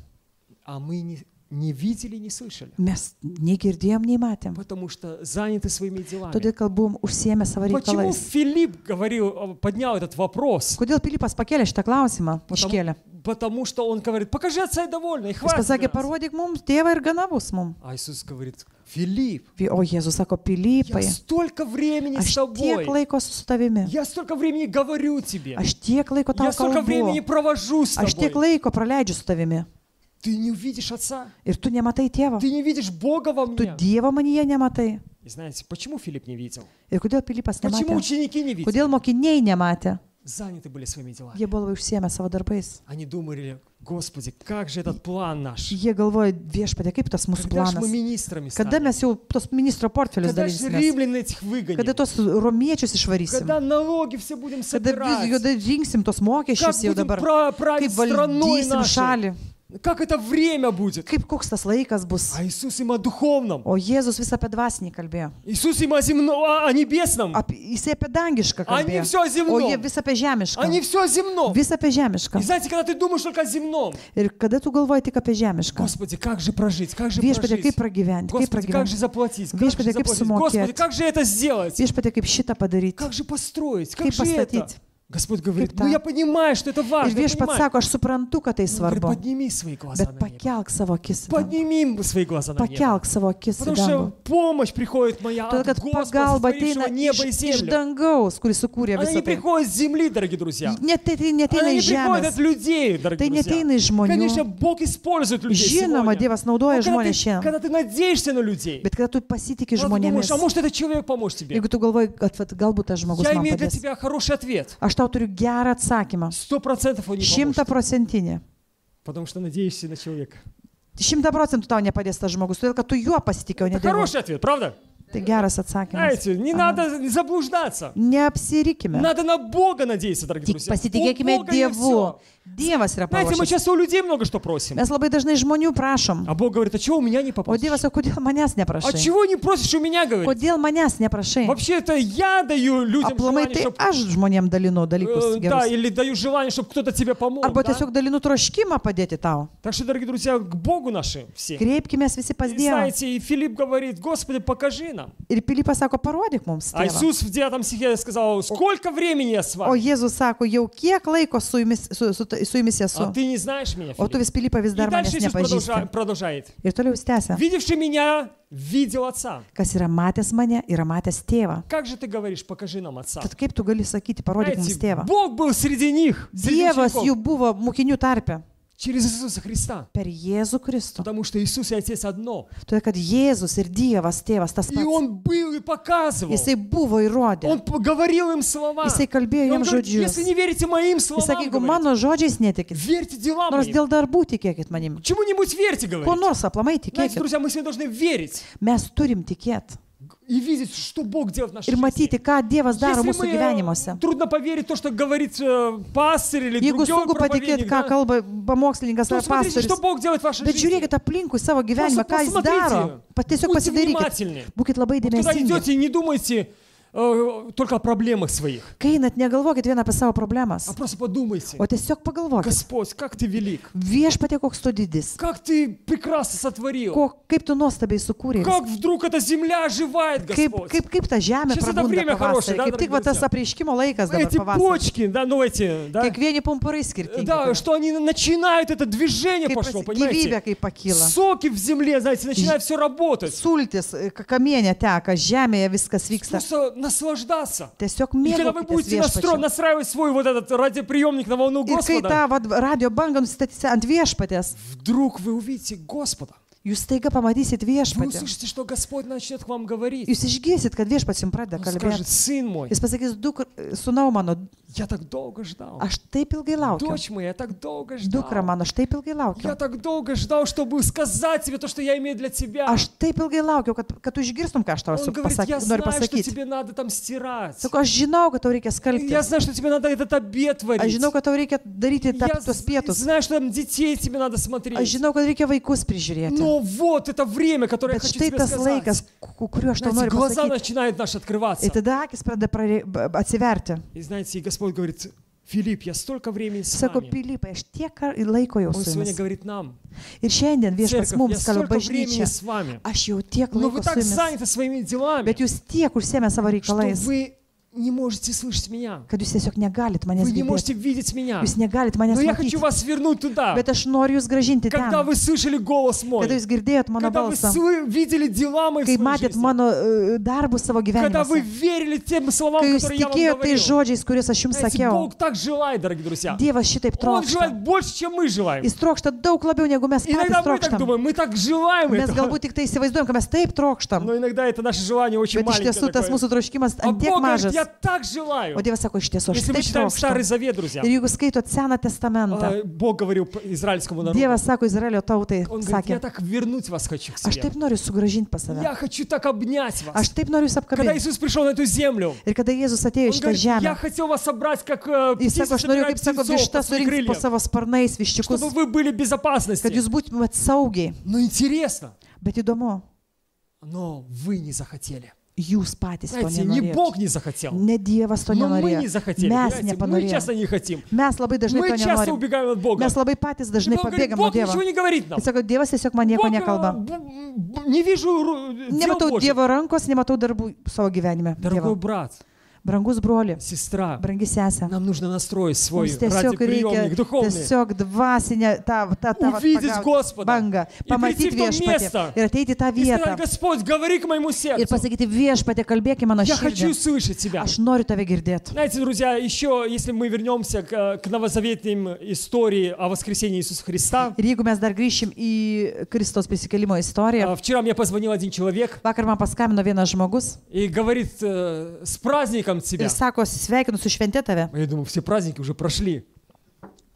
а мы не видели, не слышали, Mes nei girdėjom, nei matėm. потому что заняты своими делами. Todėl, kad buvom užsiemę savo Почему reikalais. Филипп поднял этот вопрос? Kodėl Pilypas pakėlė šitą klausimą? Iškėlė. Потому что он говорит, покажи Отца и довольно, и Jis хватит. pasakė, нас». parodyk mums tėvą ir gana bus mums. А Иисус говорит, Филипп, O Jėzus sako, я Pilypai, столько времени с aš tiek тобой, laiko su tavimi. я столько времени говорю тебе, Aš tiek laiko tau я столько времени kalbu. провожу с Aš tiek тобой. laiko praleidžiu su tavimi. Ты не увидишь Отца, Ir tu nematai tėvą. ты не видишь Бога во Tu мне. Dievo manyje nematai. И знаете, почему Филипп не видел? Ir kodėl Pilypas Почему nematė? ученики не видели? Kodėl mokiniai nematė? Заняты были своими делами. Jie buvo labai užsiemę savo darbais. Они думали, Господи, как же этот план наш? Jie galvoja, viešpatė, kaip tas mūsų Когда же planas. мы министрами Kada станем? mes jau tos ministro portfelius Когда же dalinsimės? римлян этих выгоним? Kada tos romiečius išvarysim? Когда налоги все будем Kada собирать? rinksim tos Как mokesčius jau будем dabar? править Kaip страной valdysim нашей? šalį? Как это время будет? Kaip koks tas laikas bus? А Иисус им о духовном. O Jėzus vis apie dvasinį kalbėjo. Иисус им о небесном. Jisai apie dangišką Они kalbėjo. все о O jie земном. vis apie žemišką. Они все о земном. Vis apie žemišką. И знаете, когда ты думаешь только о земном, Ir kada tu galvoji tik apie žemišką? Господи, как же прожить? Как же Viešpatė, kaip прожить? pragyventi? Kaip Господи, как же pragyventi? заплатить? Как Viešpatie, же kaip заплатить? sumokėti? Господи, как же это сделать? Viešpatė, kaip šitą padaryti? Как же построить? Как Kaip же это? pastatyti? Господь говорит, Kaip ну tą? я понимаю, что это Ir важно. я viešpats понимаю. sako, aš suprantu, kad tai Он говорит, svarbu. подними свои глаза Bet на небо. pakelk savo akis. į dangų. Подними свои глаза на небо. Pakelk savo akis į Потому что dangų. помощь приходит моя Todėl, от kad Господа, pagalba ateina сотворившего небо и iš землю. dangaus, kuris sukūrė Она visą не tai. приходит с земли, дорогие друзья. Tai Она neteina не iš приходит žemės. от людей, дорогие Tai друзья. neteina iš žmonių. Конечно, Бог использует людей Žinoma, сегодня. Dievas naudoja Но žmonės šiandien. когда ты надеешься на людей, Bet kada tu pasitikė когда ты думаешь, žmonėmis, а может этот человек поможет тебе? jeigu tu galvoji, kad vat, galbūt tas žmogus Я man имею для padės, тебя хороший ответ. aš tau turiu gerą atsakymą. 100% он не 100%. Потому что надеешься на человека. 100% tau nepadės tas žmogus, todėl kad tu juo pasitikė, o ne Это Dievu. хороший ответ, правда? Tai geras atsakymas. Знаете, не надо заблуждаться. Neapsirikime. Надо на Бога надеяться, дорогие Tik друзья. pasitikėkime У Бога есть Dievu. всё. Dievas yra Знаете, мы paruošęs. часто у людей много что просим. Mes labai dažnai žmonių prašom. А Бог говорит, а чего у меня не O попросишь? Dievas sako, kodėl manęs А neprašai? чего не просишь у меня, говорит? Kodėl manęs neprašai? Вообще это я даю людям Aplamai желание, tai чтобы... aš žmonėm dalinu dalykus Да, gerus. или даю желание, чтобы кто-то тебе помог. Arba Да? tiesiog dalinu troškimą padėti tau. Так что, дорогие друзья, к Богу нашим все. Kreipkime visi pas И Dievą. знаете, и Филипп говорит, Господи, покажи Ir нам. Ir Pilypas sako, parodyk mums. А Tėvą. Иисус в 9 стихе сказал, сколько времени я с O вами? Jėzus sako, jau kiek laiko su jumis А esu. ты не знаешь меня, O tu Филипп. vis Pilypa vis И dar manęs дальше Иисус nepažįsti. продолжает. Ir toliau jis tęsia. Видевший меня, видел Отца. Kas yra matęs mane, yra matęs tėvą. Как же ты говоришь, покажи нам Отца? Tad kaip tu gali sakyti, parodyk mums Знаете, tėvą? Бог был среди них, среди Dievas учеников, jų buvo mokinių tarpe через Иисуса Христа. per Jėzų Kristų. Потому что Иисус и Отец одно. Todėl, kad Jėzus ir Dievas, tėvas tas И pats. Он был и показывал. Jisai buvo įrodė. Он говорил им слова. Jisai И kalbėjo он jiems говорит, žodžius. если не верите моим Jis словам, sakė, jeigu говорит, mano žodžiais netikit, верьте делам nors моим. dėl darbų tikėkit manim. Чему-нибудь верьте, Ko говорит. nors aplamai Знаете, tikėkit. друзья, мы с вами должны верить Mes turim tikėti и видеть, что Бог делает в нашей ir matyti, жизни. ką Dievas daro Если mūsų gyvenimuose. трудно поверить то, что говорит пастырь или Jeigu другой sunku patikėti, проповедник, ką да, kalba pamokslininkas то ar смотрите, что pastorius, Бог делает в вашей bet жизни. žiūrėkit aplinkui savo gyvenimą, ką jis посмотрите. daro. Tiesiog Будьте pasidarykit. внимательны. Būkit labai Когда dėmesingi. идете, не думайте только о проблемах своих, Kai einat, negalvokit vien apie savo problemas, а просто подумайте, o tiesiog pagalvokit. Господь, как Ты велик, Viešpatie, koks tu didis. как Ты прекрасно сотворил, Kaip tu nuostabiai sukūrei. как вдруг эта земля оживает, Kaip, Господь. kaip ta žemė Šis yra prabunda время хорошее, pavasarį. да, Kaip tik дорогие va tas друзья? apreiškimo laikas dabar Эти pavasarį. почки, да, ну эти, да, Kiekvieni pumpurai skirtingi. да, что они начинают, это движение Kaip пошло, gyvybė, понимаете? kaip pakyla. Соки в земле, знаете, начинает все работать. Sultis, kamienė teka, žemėje viskas vyksta. Просто наслаждаться. Tiesiog И когда вы mėgaukitės будете viešpačiu. настраивать свой вот этот радиоприемник на волну Ir kai Господа, tą radio bangą nusistatysite ant viešpatės, вдруг вы увидите Господа. jūs staiga pamatysit Вы viešpatį. услышите, что Господь начнет к вам говорить. Jūs išgirsit, kad viešpats jums pradeda Он kalbėti. скажет, сын мой, Jis pasakys, sūnau mano, я так долго ждал. aš taip ilgai laukiu. Дочь моя, я так долго Dukra ждал. mano, aš taip ilgai Я laukiu. так долго ждал, чтобы сказать тебе то, что я имею для тебя. Aš taip ilgai laukiu, kad tu išgirstum, ką aš tau Он говорит, я noriu знаю, что pasakyti. тебе надо там стирать. Sakau, aš žinau, kad tau reikia skalbti. Я знаю, что тебе надо этот обед Aš варить. žinau, kad tau reikia daryti Я tuos pietus. знаю, что там детей тебе надо Aš смотреть. žinau, kad reikia vaikus prižiūrėti. Но вот это время, которое я Bet хочу štai тебе tas laikas, сказать. kuriuo aš tau Знаете, noriu глаза pasakyti. начинают наши открываться. Ir tada akis pradeda atsiverti. И знаете, и Господь говорит, Филипп, я столько времени с Sako, вами. Pilypai, aš tiek laiko jau Он su сегодня jumis. говорит нам, Ir šiandien viešpats церковь, я mums kalba столько времени bažnyčia. с вами. Aš jau tiek Но вы laiko su так jumis. заняты своими делами, Bet jūs tiek užsiemė savo что reikalais, вы не можете слышать меня. kad jūs tiesiog negalit manęs Вы не girdėti. можете видеть меня. Jūs negalit manęs Но я matyti. хочу вас вернуть туда, Bet aš noriu jūs gražinti когда ten, вы слышали голос мой, kada jūs girdėjot mano когда вы balsą, видели дела мои в kai своей matėt жизни, mano darbus savo когда вы gyvenimuose, верили тем словам, kai jūs которые я вам tikėjote tai говорил. žodžiais, kuriuos aš jums Знаете, sakiau. Бог так желает, дорогие друзья. Dievas šitaip Он желает trokšta. больше, чем мы желаем. Jis trokšta daug labiau, negu mes Иногда patys мы так trokštam. думаем, мы так желаем Mes этого. galbūt tik tai įsivaizduojam, kad mes taip trokštam, Но иногда это наше желание очень bet iš маленькое tiesų tas такое. mūsų troškimas А ant tiek Бог говорит, mažas. я так желаю. O Dievas sako, iš tiesų, aš Если мы taip читаем Старый trokštu. Завет, друзья, Ir jeigu skaitot Seną testamentą, Бог говорил израильскому народу, Dievas sako Izraelio tautai, Он говорит, я sakė, так вернуть вас хочу к aš себе. taip noriu sugražinti pas save. Я хочу так обнять вас. Aš taip noriu jūs Когда apkabinti. Иисус пришел на эту землю, Ir kada Jėzus atėjo Он į šitą говорит, я žemę, хотел вас собрать, как jis птицы sako, aš noriu, собирают kaip sako, птенцов višta под свои surinkti po крылья, savo sparnais viščiukus, чтобы вы были в kad безопасности. jūs būtumėt saugiai. Но интересно, Bet įdomu, но вы не захотели. jūs patys to Знаете, не nenorėjote. Бог не захотел, Ne Dievas to но мы nenorėjo. не захотели. Mes Понимаете? Мы nepanorėjome. часто не хотим. Mes labai dažnai Мы to часто nenorim. убегаем от Бога. Mes labai patys И dažnai Бог говорит, pabėgam nuo Бог ничего Dievo. не говорит нам. Jis sako, Dievas tiesiog man nieko Бог, nekalba. не вижу дел Nematau Божьих. Dievo rankos, nematau darbų savo gyvenime. Дорогой Dievo. брат, Brangus broli, сестра, brangi sesė. нам нужно настроить свой Mums tiesiog reikia радиоприемник духовный. tiesiog dvasinę tą Увидеть Господа bangą, и прийти pamatyti в то viešpatį место ir ateiti į tą И сказать, vietą Господь, говори к моему ir сердцу. pasakyti viešpatį, kalbėk į mano Я хочу širdį. слышать Тебя. Aš noriu tave girdėti. Знаете, друзья, еще, если мы вернемся к новозаветным истории о воскресении Иисуса Христа, Ir jeigu mes dar grįšim į Kristaus prisikėlimo istoriją, вчера мне позвонил один человек vakar man paskambino vienas žmogus и говорит, с праздником тебя. ir sako, sveikinu su šventė tave. Я думаю, все праздники уже прошли.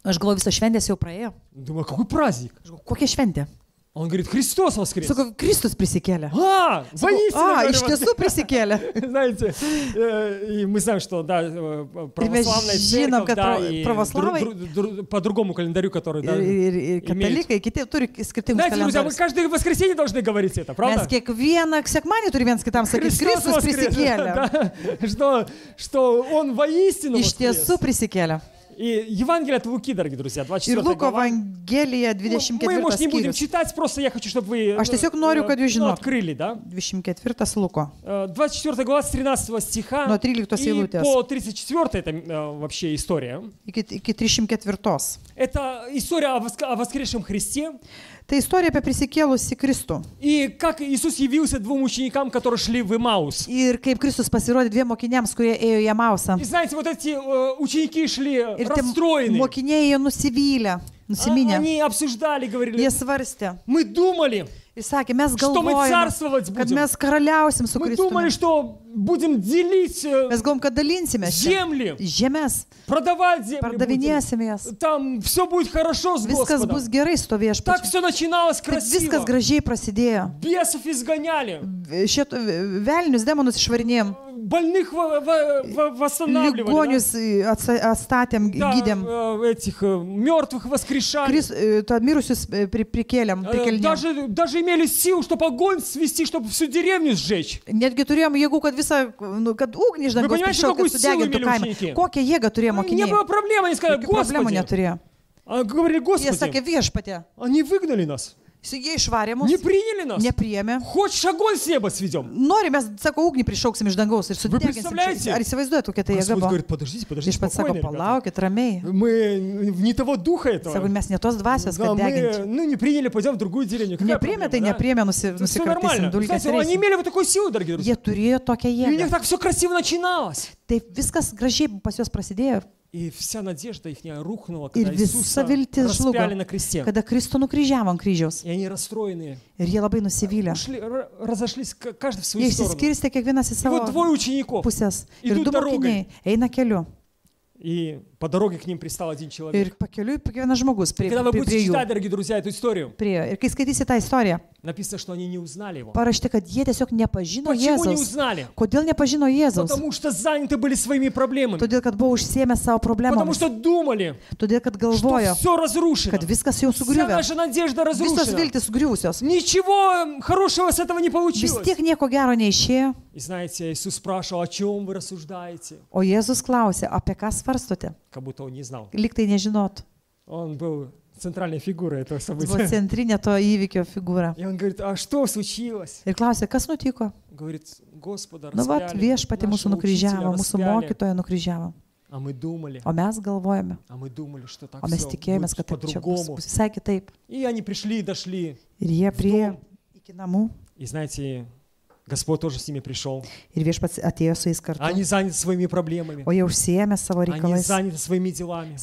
Aš galvoju, visos šventės jau praėjo. Думаю, какой праздник? Aš galvoju, kokia šventė? Он говорит, Христос воскрес. Sako, Kristus prisikėlė. Воистину, A, говорю, iš tiesų prisikėlė. знаете, и мы знаем, что да, православная žinom, церковь, kad да, и pravoslavai- по другому календарю, который да, Ir katalikai, kiti turi skirtingus знаете, друзья, мы kalendorius. каждое воскресенье должны говорить это, Mes правда? kiekvieną sekmanį turime viens kitam sakyti, Христос Kristus воскрес, prisikėlė. да, что Он воистину Iš tiesų воскрес. prisikėlė. И Евангелие от Луки, дорогие друзья, Ir 24 Luko глава. Evangelija Мы, 24 может, не будем skyrius. читать, просто я хочу, чтобы вы Aš tiesiog noriu, kad jūs žinotumėte. открыли, да? 24 Luko. 24 глава с 13 стиха Nuo 13 и eilutės. по 34 это вообще история. Iki 304. Это история о воскресшем Христе. Tai istorija apie prisikėlusį Kristų. И как Иисус явился двум ученикам, которые шли в Имаус. Ir kaip Kristus pasirodė dviem mokiniams, kurie ėjo į Emausą. И знаете, вот эти ученики шли Ir tie расстроенные. mokiniai ėjo nusivylę, nusiminę. Они обсуждали, говорили, Jie svarstė. мы думали, Ir sakė, mes что мы galvojame, царствовать kad будем. mes karaliausim su Мы думали, Kristumi. что будем делить Mes galvom, kad dalinsime земли, žemės, продавать земли будем. pardavinėsime jas. Там все будет хорошо с Viskas Господом. bus gerai su to Так viešpačiu. все начиналось Taip viskas красиво. gražiai prasidėjo. Бесов изгоняли, Šito velnius demonus išvarinėjom, больных восстанавливали, ligonius atstatėm, да? gydėm, Да, этих мертвых воскрешали. mirusius prikėlėm. Даже имели силу, чтобы огонь свести, чтобы всю деревню сжечь. Netgi turėjom jėgų, kad visą, kad ugnį iš dangaus понимаете, prišau, какую kad силу sudegintų имели kaimą. ученики? Kokią jėgą turėjo Не mokiniai? было проблем, они сказали, Jokių problemų Господи. neturėjo. А говорили, Jie sakė, Господи, viešpatė, они выгнали нас, jie išvarė mus, не приняли нас. nepriėmė. Хочешь, огонь с неба сведем? Nori, mes, sako, ugnį prišauksim iš dangaus ir sudeginsim. представляете? Ar įsivaizduojate, kokia tai jėga Господь buvo? говорит, подождите, Viešpats sako, спокойно, ребята. palaukit, ramiai. Мы не того духа этого. Sako, mes ne tos dvasios, Да, kad deginti. мы, не приняли, пойдем в другую деревню. Какая Nepriėmė, tai проблема, да? nepriėmė, Это всё нормально. nusikarpysim dulkės Кстати, они ir имели вот такую силу, дорогие друзья. jie turėjo tokią И у них jėgą. так все красиво начиналось. Tai viskas gražiai pas juos prasidėjo, И вся надежда их рухнула, ir когда visa Иисуса viltis žlugo, распяли на кресте. kada Kristų nukryžiavo ant kryžiaus. И они расстроенные. Ir jie labai nusivylė. Ушли, разошлись каждый в свою Jie сторону. išsiskirstė kiekvienas į И вот savo двое учеников. pusės. Ir Idų du darogой. mokiniai eina keliu. И по дороге к ним пристал один человек. Ir pakeliui kiekvienas žmogus prie Когда вы будете jų. читать, дорогие друзья, эту историю, Prie. Ir kai skaitysi tą istoriją, написано, что они не узнали его. parašyti, kad jie tiesiog nepažino Почему не Jėzaus. узнали? Kodėl nepažino Jėzaus? Потому что заняты были своими проблемами. Todėl, kad buvo užsiėmę savo Потому problemomis. что думали, Todėl, kad что galvojo, все разрушено. kad viskas jau Вся sugriuvę. наша надежда Visos разрушена. viltis sugriuvusios. Ничего хорошего с этого не Vis получилось. tiek nieko gero neišėjo. И знаете, Иисус спрашивал, о чем вы рассуждаете? O Jėzus klausė, apie ką svarstote? Как будто он не знал. Liktai nežinot. Он был центральной фигурой этого Buvo события. centrinė to įvykio figūra. И он говорит, а что случилось? Ir klausė, kas nutiko? Говорит, Господа Nu, va, распяли, viešpatį mūsų нашего учителя nukryžiavo, mūsų распяли. mokytoją nukryžiavo. А мы думали, O mes galvojame, что так o mes все tikėjomės, kad будет taip čia bus по-другому. bus visai kitaip. И они пришли, дошли. Ir jie priejo iki namų И знаете, Господь тоже с ними пришел. ir viešpats atėjo su jais kartu. Они заняты своими проблемами. O jie užsiėmė savo Они reikalais, заняты своими делами.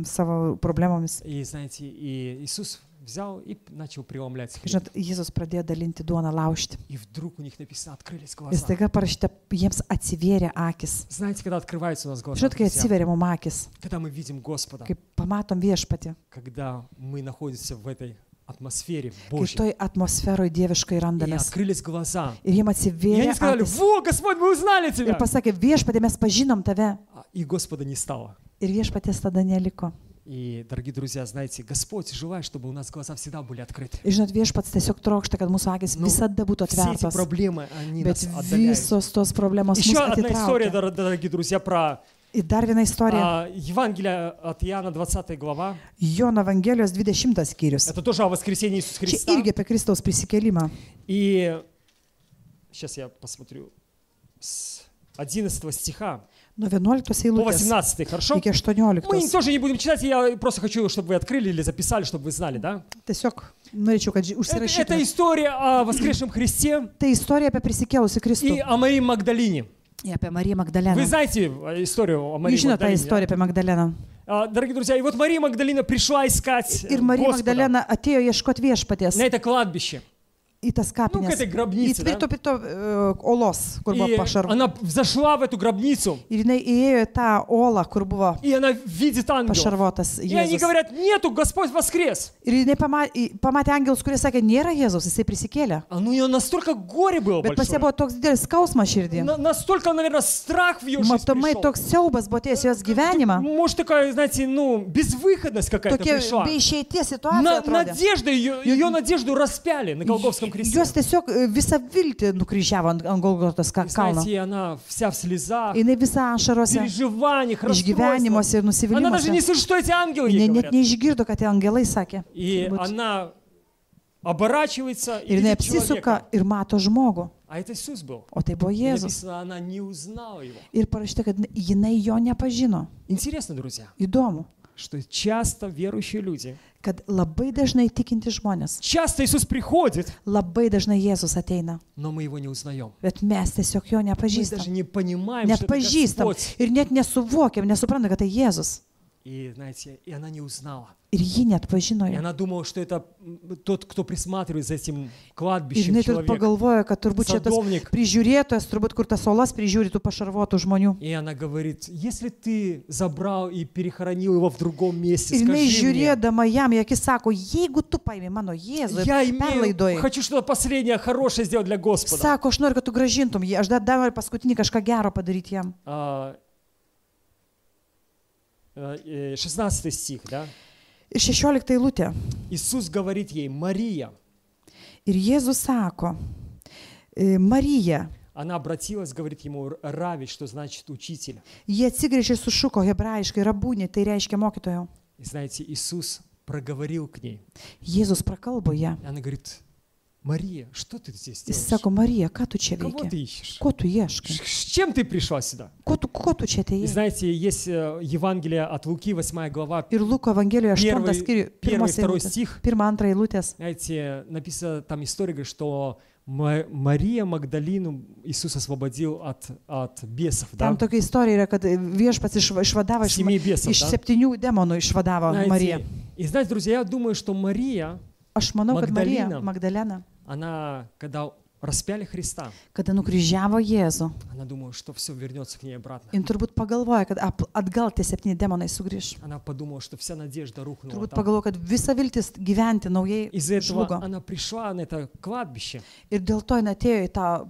savo problemomis. И знаете, и Иисус взял и начал преломлять хлеб. Žinot, Jėzus pradėjo dalinti duoną laužti. И вдруг у них написано, открылись Ir глаза. staiga parašyta, jiems atsivėrė akis. Знаете, когда открываются у нас глаза, Žinot, kai друзья? atsiveria mums akis, Когда мы видим Господа, kai pamatom viešpatį, когда мы находимся в этой атмосфере kai Божьей. toj atmosferoje dieviškai И randamės. открылись глаза. Ir jiems И atsivėrė они сказали, akis. во, Господь, мы узнали Ir Тебя. pasakė, viešpatė, mes pažinom tave. И Господа не стало. Ir viešpatės tada neliko. И, дорогие друзья, знаете, Господь желает, чтобы у нас глаза всегда были открыты. Ir žinot, viešpats tiesiog trokšta, kad mūsų akis Nu, visada būtų Все эти atvertos. проблемы, они Bet нас отдаляют. visos tos problemos Еще mus одна история, atitraukia. дорогие друзья, про Ir dar viena istorija. Евангелие от Иоанна, 20 глава. Jono Evangelijos 20 skyrius. Это тоже о воскресении Иисуса Čia Христа. irgi apie Kristaus prisikėlimą. И сейчас я посмотрю с 11 стиха Nuo 11 по eilutės 18, хорошо? iki Мы 18. тоже не будем читать, я просто хочу, чтобы вы открыли или записали, чтобы вы знали, да? Tiesiog norėčiau, kad Это užsirašytumėte. история о воскресшем Христе Tai istorija apie prisikėlusių Kristų. и о Марии Магдалине. Ir apie Mariją Вы Magdaleną. знаете историю о Марии Jūs žinote tą Магдалине? istoriją apie Magdaleną. Да? Дорогие друзья, и вот Мария Магдалина пришла искать Ir Marija Господа Magdalena atėjo ieškoti viešpaties на это кладбище. į tas Ну, к kapines. этой Į гробнице, да? tvirto olos, kur buvo И pašarvota. она взошла в эту гробницу, Ir jinai įėjo į tą olą, kur buvo и она видит ангелов. pašarvotas И они Jėzus. говорят, нету, Господь воскрес. Ir jinai pamatė angelus, kurie sakė, nėra Jėzus, jisai prisikėlė. А ну, у нее настолько горе было Bet pas ją большое. buvo toks didelis skausmas širdį. Настолько, наверное, страх в ее жизнь Matomai пришел. toks siaubas buvo ties jos gyvenimą. Может, такая, знаете, ну, безвыходность какая-то Tokia пришла. be išeities situacija atrodė. Надежда, ее надежду распяли на Голгофском том кресте. Juos tiesiog visą viltį nukryžiavo ant Golgotos И kalno. знаете, и она вся в слезах, Jinai visa ašarose, переживаниях, расстройствах. išgyvenimuose ir Она даже не nusivylimuose. слышит, что эти ангелы ей Net говорят. neišgirdo, kad tie angelai sakė. И она оборачивается и Ir jinai видит человека. apsisuka ir mato žmogų. А это Иисус был. O tai buvo И Jėzus. написано, она не узнала его. Ir parašyta, kad jinai jo nepažino. Интересно, друзья, Įdomu, что часто верующие люди, kad labai dažnai tikinti žmonės, часто Иисус приходит, labai dažnai Jėzus ateina, но мы его не узнаем. bet mes tiesiog jo Мы даже nepažįstam. не понимаем, что это Nepažįstam Господь. ir net nesuvokiam, nesuprantam, kad tai Jėzus. И, знаете, и она не узнала. Ir ji net pažino И jo. она думала, что это тот, кто присматривает за этим Ir кладбищем, jinai turbūt человек, pagalvojo, kad turbūt čia tas садовник. prižiūrėtojas, turbūt kur tas olas prižiūri tų pašarvotų žmonių. И она говорит, если ты забрал и перехоронил его в другом месте, Ir jinai скажи мне. žiūrėdama jam į akis sako, jeigu tu paimi mano Jėzų Я ir perlaidojai, хочу что-то последнее хорошее сделать для Господа. sako, aš noriu, kad tu gražintum jį, aš dar noriu paskutinį kažką gero padaryti jam. 16 стих, да? Ir 16 eilutė. Иисус говорит ей, Мария. Ir Jėzus sako, Marija, Она обратилась, говорит ему, Рави, что значит учитель. jie atsigrėžė ir sušuko hebrajiškai, rabūnė, tai reiškia mokytojo. И знаете, Иисус проговорил к ней. Jėzus prakalbo ją. И она говорит, Мария, что ты здесь Jis делаешь? sako, Marija, ką tu čia Кого ты veiki? ищешь? Ko tu ieškai? С чем ты пришла сюда? Ko tu čia И atėjai? знаете, есть Евангелие от Луки, 8 глава, Ir Luko Evangelijoje 8 первый, skyrius, первый, 1 второй eilutės, стих. 1-2 eilutės. Знаете, написано там история, говорит, что Мария Магдалину Иисус освободил от бесов, да? Tam tokia istorija yra, kad viešpats išvadavo iš 7 бесов, да? 7 demonų išvadavo Mariją. Знаете, и знаете, друзья, я думаю, что Мария, Aš manau, kad Marija Magdalena. Magdalena, она, когда распяли Христа, kada nukryžiavo Jėzų, она думала, что все вернется к ней обратно. jin turbūt pagalvoja, kad atgal tie 7 demonai sugrįž. Она подумала, что вся надежда рухнула Turbūt там. pagalvoja, kad visa viltis gyventi naujai Из-за этого žlugo. она пришла на это кладбище, Ir dėl to jin atėjo į tą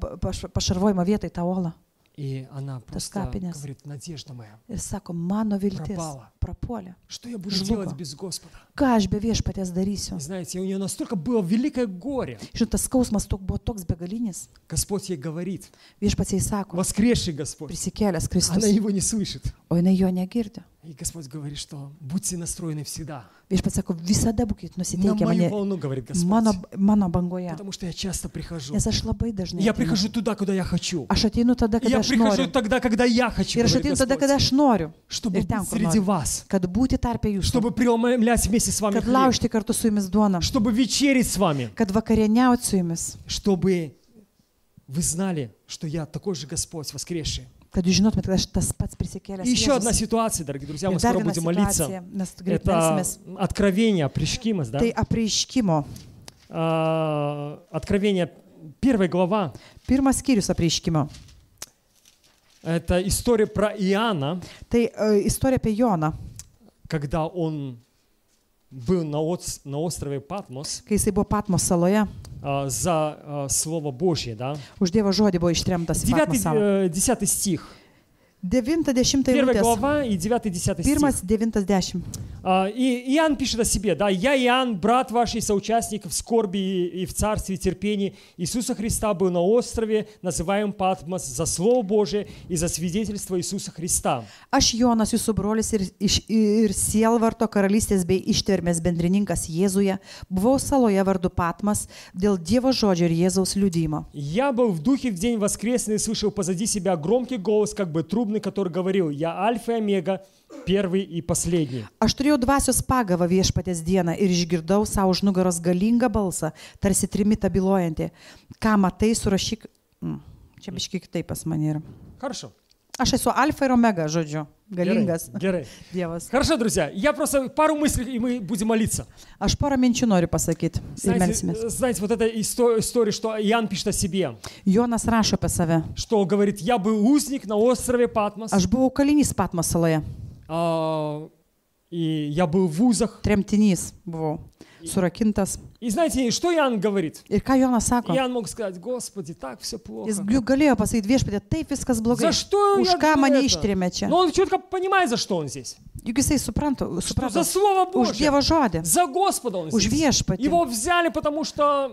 pašarvojimo vietą, į tą olą. и она просто капинес. говорит, надежда моя, Ir sako, mano viltis Propala. prapuolė. что я буду Žlugo. делать без Господа? Ką aš be viešpaties darysiu? И знаете, у нее настолько было великое горе. Žinot, tas skausmas buvo toks begalinis. Господь ей говорит, Viešpats jai sako, воскресший Господь, prisikėlęs Kristus, она его не слышит. o jinai jo negirdi. И Господь говорит, что будьте настроены всегда. Viešpats sako, visada būkite На nusiteikę мою mane, волну, говорит Господь. mano bangoje. Потому что я часто прихожу. Nes aš labai dažnai Я ateinu. прихожу туда, куда я хочу. Aš ateinu tada, И kada я aš прихожу noriu. тогда, когда я хочу, Ir aš говорит ateinu tada, kada Господь. aš noriu. Чтобы Ir ten, быть kur среди noriu. вас. Kad būti tarpė jūsų. Чтобы преломлять вместе с вами Kad хлеб. laužti kartu su jumis duoną. Чтобы вечерить с вами. Kad vakarieniauti su jumis. Чтобы вы знали, что я такой же Господь воскресший. Kad jūs žinotumėte, kad aš tas pats prisikėlęs. И еще одна Jėzus. ситуация, дорогие друзья, Ir мы dar скоро viena будем молиться. situacija, mes greit Это melsimės. Откровение, Апришкимос, да? Tai apreiškimo. Откровение, 1 глава. Pirmas skyrius apreiškimo. Это история про Иоанна, Tai istorija apie Joną, когда он был на острове Патмос kai jisai buvo Patmos saloje. за Слово Божье, да? Už Dievo žodį buvo ištremtas į Patmos salą. 9-10 стих. 9-10 1 eilutės. глава и 9-10 стих. 1-9-10. И Иоанн пишет о себе, да, «Я, Иоанн, брат ваш и соучастник в скорби и в царстве и терпении Иисуса Христа, был на острове, называемом Патмос, за Слово Божие и за свидетельство Иисуса Христа». Aš Jonas, jūsų brolis ir sielvarto karalystės bei ištvermės bendrininkas Jėzuje, buvau saloje vardu Patmas dėl Dievo žodžio ir Jėzaus liudymo. «Я был в духе в день воскресный и слышал позади себя громкий голос, как бы трубный, который говорил, «Я Альфа и Омега, первый и последний». Aš turėjau dvasios pagavą viešpatės dieną ir išgirdau savo už nugaros galingą balsą, tarsi trimitą bylojantį. Ką matai, surašyk. Čia biškai kitaip pas mane yra. Хорошо. Aš esu alfa ir omega, žodžiu. Galingas Gerai. Dievas. Хорошо, друзья, я просто пару мыслей, и мы будем молиться. Aš porą minčių noriu pasakyti. Ir melsimės. Знаете, вот эта история, что Иоанн пишет о себе, Jonas rašo apie save. что говорит, я был узник на острове Патмос, Aš buvau kalinys Patmos saloje. и я был в вузах. Tremtinys buvau. Surakintas. И знаете, что Иоанн говорит? Ir ką Jonas sako? Иоанн мог сказать, Господи, так все плохо. Jis galėjo pasakyti viešpatė, taip viskas blogai. За что Už я ką делаю mane это? ištrėmė čia? Но он четко понимает, за что он здесь. Juk jisai Что за suprato. Слово Už Божье. Dievo žodį. За Господа он Už здесь. viešpatį. Его взяли, потому что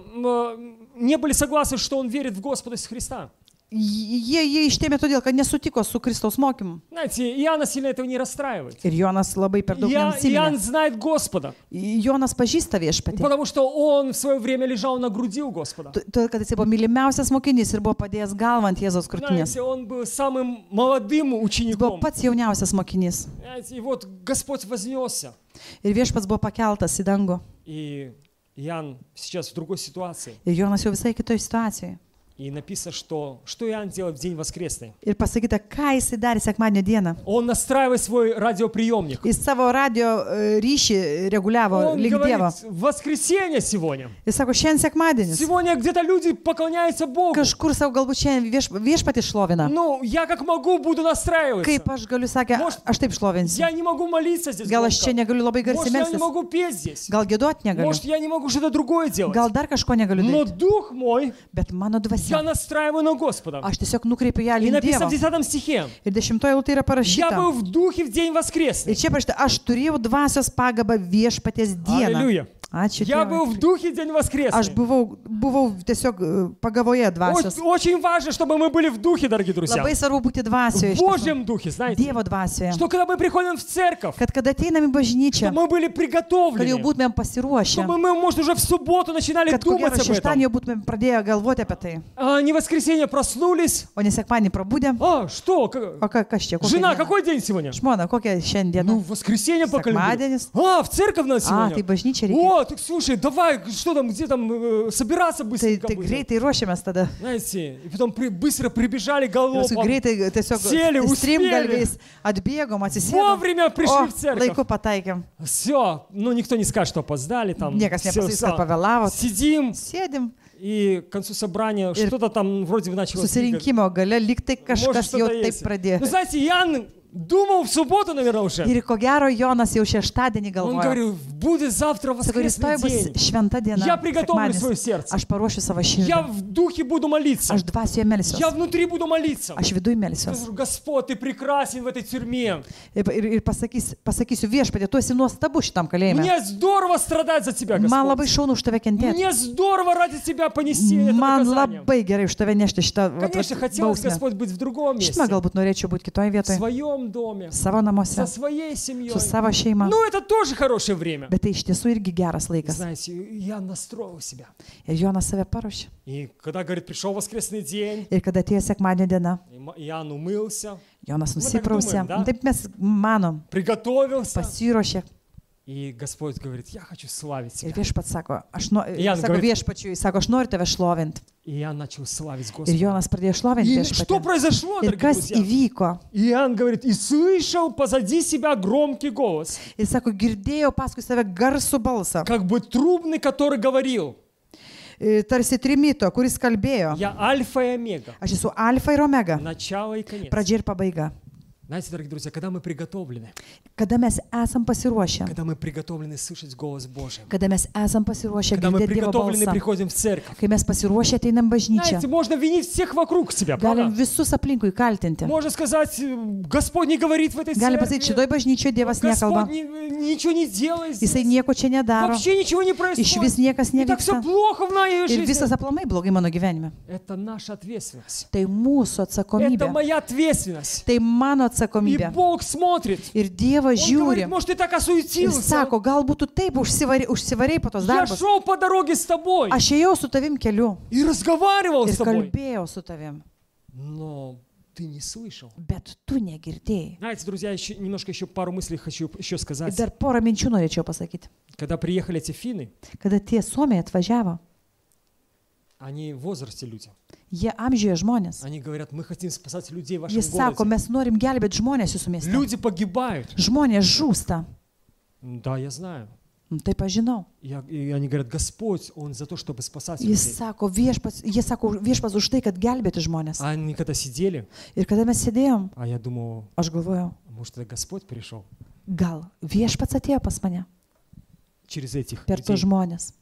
не были согласны, что он верит в Господа Иисуса Христа. Jie ištėmė todėl, kad nesutiko su Kristaus mokymu. Знаете, Иоанна сильно этого не расстраивает. Ir Jonas labai per daug Иоанн nenusiminė. знает Господа, Jonas pažįsta viešpatį. потому что он в свое время лежал на груди у Господа. Todėl, kad jis buvo mylimiausias mokinys ir buvo padėjęs galvą ant Jėzaus krūtinės. Знаете, он был самым молодым Jis buvo учеником. pats jauniausias mokinys. Знаете, и вот Господь вознесся. Ir viešpats buvo pakeltas į dangų. И Иоанн сейчас в другой ситуации. Ir Jonas jau visai kitoj situacijoje. И написано, что Иоанн делает в день воскресный. Ir pasakyta, ką jisai darė sekmadienio dieną. Он настраивает свой радиоприемник. Jis savo radio ryšį reguliavo Он lyg Dievo. говорит, воскресенье сегодня. Jis sako, šiandien sekmadienis. Сегодня где-то люди поклоняются Богу. Kažkur savo galbūt šiandien viešpatį šlovina. Ну, я как могу буду настраиваться. Kaip aš galiu, sakė, aš taip šlovinsiu. Я не могу молиться здесь. Gal aš čia громко. negaliu labai garsiai Может, я не melstis. могу петь здесь. Gal gėduot negaliu. Может, я не могу что-то другое делать. Gal dar kažko negaliu Но daryti. дух мой, Bet mano я dvasia. настраиваю на Господа. Aš tiesiog nukreipiu ją И link написано Dievo. в 10 стихе. Ir 10 eilutė yra Я parašyta. был в духе в день Ir воскресный. čia parašyta, aš turėjau dvasios pagarbą viešpaties dieną. Аллилуйя. Ačiū. Я был Dievui. в духе в день Aš воскресный. buvau tiesiog pagavoje dvasios. Очень важно, чтобы мы были в духе, дорогие друзья. Labai svarbu būti dvasioje. В iš tiesų. Божьем духе, знаете. Dievo dvasioje. Что когда мы приходим в церковь, Kad kada ateinam į bažnyčią, чтобы мы были kad jau приготовлены. būtumėm pasiruošę. Чтобы мы, может, уже в субботу начинали Kad ko думать gero об этом. šeštadienį jau būtumėm pradėję galvoti apie tai. А не в воскресенье проснулись. O ne sekmadienį prabudę. А, что? O kas čia? kokia Жена, diena? какой день сегодня? Žmona, kokia šiandien Ну, diena? в воскресенье по календарю. Sekmadienis. А, в церковь надо A, tai сегодня. bažnyčia reikia. О, так слушай, давай, что там, где там, собираться Tai, быстренько tai будем. greitai ruošiamės tada. Знаете, и потом быстро прибежали Paskui галопом. greitai tiesiog Sėli, strimgalviais atbėgom, atsisėdom. Вовремя пришли O, в церковь. laiku pataikėm. Все, ну никто не скажет, что опоздали там. Niekas Всё, nepasakys, всё. kad pavėlavot. Сидим, Sėdim. и к концу собрания Ir что-то там вроде началось. двигаться. Susirinkimo gale lyg tai Может, kažkas jau что-то taip есть. Ну, pradėjo. знаете, Иоанн думал в субботу, наверное, уже. Ir ko gero Jonas jau šeštadienį Он galvojo. говорил, будет завтра Sako, воскресный rytoj bus день. šventa diena. Я приготовлю свое sekmadienis. сердце. Aš paruošiu savo Я širdį. в духе буду молиться. Aš dvasioje melsiuos. Я внутри буду молиться. Aš viduje melsiuos. Скажу, Господь, Ты прекрасен в этой тюрьме. Ir pasakysiu viešpatė, tu esi nuostabus šitam kalėjime. Мне здорово страдать за Тебя, Man labai Господь. šaunu už tave kentėti. Мне здорово ради Тебя понести это Man наказание. labai gerai už tave nešti šitą Конечно, хотелось, bausmę. Господь, быть в другом месте. Žinoma, galbūt norėčiau būti kitoje В vietoje, своем доме. savo namuose, Со своей семьей. su savo šeima. Ну, это тоже хорошее время. Bet tai iš tiesų irgi geras laikas. Знаете, я настроил себя. Ir Jonas save paruošė. И когда, говорит, пришел воскресный день, Ir kada atėjo sekmadienio diena, Иоанн умылся, Jonas Nu, tak nusiprausė. думаем, da? Taip mes manom, приготовился. pasiruošė. И Господь говорит, я хочу славить Ir Тебя. viešpats sako, Jan sako говорит- viešpačiui, sako, aš noriu tave šlovinti. И Иоанн начал славить Ir Господа. Jonas pradėjo šlovinti И что viešpatį. произошло, Ir дорогие kas друзья? įvyko? И Иоанн говорит, и слышал позади себя громкий голос, Ir sako, girdėjau paskui save garsų balsą. как бы трубный, который говорил, Tarsi trimito, kuris kalbėjo. я альфа и омега, Aš esu alfa ir omega. начало и конец. Pradžia ir pabaiga. Знаете, дорогие друзья, когда мы приготовлены, Kada mes esam pasiruošę. когда мы приготовлены слышать голос Божий, Kada mes esam pasiruošę когда мы girdėti Dievo приготовлены balsą. приходим в церковь, Kai mes pasiruošę ateinam bažnyčią. знаете, можно винить всех вокруг себя, Galim правда? visus aplinkui kaltinti. Можно сказать, Господь не говорит в этой Galim pasakyti, церкви, šitoj bažnyčioje Dievas nekalba. Господь ничего не делает Jisai здесь. nieko čia nedaro. Вообще ничего не Iš происходит. vis niekas И так все nevyksta. плохо в моей Ir visas жизни. aplamai blogai mano gyvenime. Это наша ответственность. Tai mūsų Это atsakomybė. моя ответственность. Tai mano И atsakomybė. Бог смотрит. Ir Dievas Он говорит, žiūri. может, ты так Ir осуетился. sako, galbūt tu taip užsivarei po tos Я darbus. шел по дороге с тобой Aš ėjau su tavim keliu и разговаривал ir с тобой. kalbėjau su tavim. Но ты не слышал. Bet tu negirdėjai. Знаете, друзья, еще пару мыслей хочу еще Ir сказать. dar porą minčių norėčiau pasakyti. Когда приехали эти финны, Kada tie suomiai atvažiavo, они в возрасте люди. jie amžiuje žmonės. Они говорят, мы хотим спасать людей в вашем Jis sako, городе. mes norim gelbėti žmonės jūsų mieste. Люди погибают. Žmonės žūsta. Да, я знаю. Nu, taip aš žinau. И они говорят, Господь, Он за то, чтобы спасать Jis людей. sako, jie sako, viešpas už tai, kad gelbėti žmonės. А они когда сидели, Ir kada mes sėdėjom, а я думал, aš galvojau, может, это Господь пришел gal viešpats atėjo pas mane через этих per tos людей. žmonės.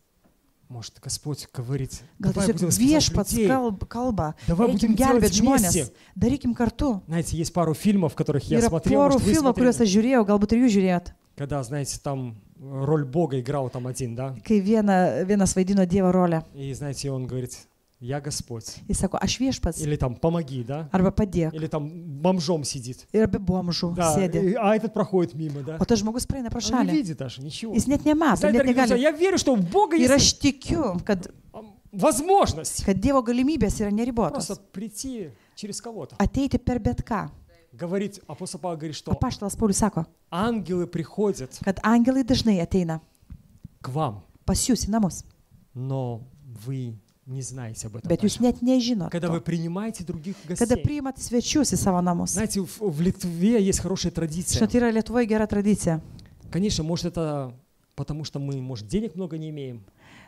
Может, Господь говорит, Gal давай tiesiog будем спасать viešpats людей. kalba, Давай eikim будем делать gelbėti žmonės, вместе. darykim kartu. Знаете, есть пару фильмов, которых я Yra смотрел, porų может, вы filmų, kuriuos смотрели. aš žiūrėjau, galbūt ir jūs žiūrėjot. Когда, знаете, там роль Бога играл там один, да? kai vienas vaidino Dievo rolę. И знаете, он говорит, я Господь. Jis sako, aš viešpats. Или там, помоги, да? Arba padėk. Или там бомжом сидит. Ir be bomžų Да, sėdi. а этот проходит мимо, да? O tas žmogus praeina pro Он не šalį. видит даже ничего. Jis net nemato, Знаете, net дорогие друзья, negali. я верю, что у Бога Ir есть aš tikiu, kad возможность Dievo galimybės yra просто neribotos. прийти через кого-то. Ateiti per bet ką. Говорит, апостол Павел говорит, что Apaštalas Paulius sako, ангелы приходят kad angelai dažnai ateina к вам, pas jūs į namus, но вы не знаете об этом. bet jūs даже. net nežinot. Когда to. вы принимаете других Kada гостей. priimat svečius į savo namus. Знаете, в Литве есть хорошая традиция. Žinot, yra Lietuvoje gera tradicija. Конечно, может это потому, что мы, может, денег много не имеем.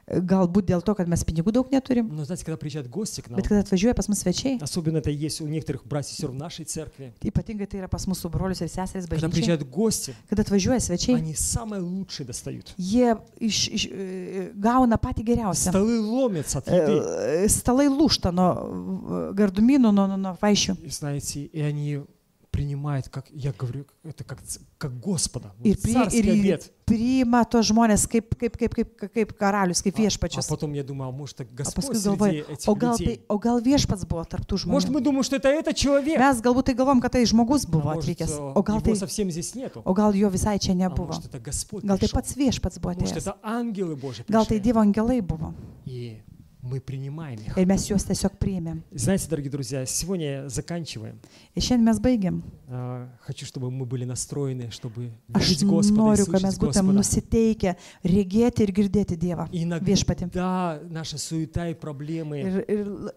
Galbūt dėl to, kad mes pinigų daug neturim, Но знаете, когда приезжают гости к нам, bet kada atvažiuoja pas mus svečiai, особенно это есть у некоторых братьев и сестер в нашей церкви, ypatingai tai yra pas mūsų brolius ir seseris когда bažnyčiai, приезжают гости, kada atvažiuoja svečiai, они самое лучшее достают. jie gauna patį geriausią. Столы ломятся от еды. Stalai lūšta nuo gardumynų, nuo vaišių. И знаете, и они принимают, как я говорю, это как Господа, Ir, царский обед. priima tos žmonės kaip karalius, kaip А viešpačius. потом я думаю, а может, так O Господь paskui среди galvoju, этих людей? o gal viešpats buvo tarptų Может, žmonių. мы думаем, что это этот человек, Mes galbūt tai galvom, kad tai žmogus а buvo может, atvykęs, o его совсем здесь нету. gal jo visai čia А nebuvo. может, это Господь Gal tai пришел. pats viešpats buvo Может, atėjęs. это ангелы Божьи Gal tai пришли. Dievo angelai buvo. И мы принимаем их. Ir mes juos tiesiog priėmėm. Знаете, дорогие друзья, сегодня заканчиваем. Ir šiandien mes baigiam. Хочу, чтобы мы были настроены, чтобы Aš видеть Господа и noriu, kad mes слышать būtum Господа. nusiteikę regėti ir girdėti Dievą. Viešpatį. Иногда наша суета и проблемы,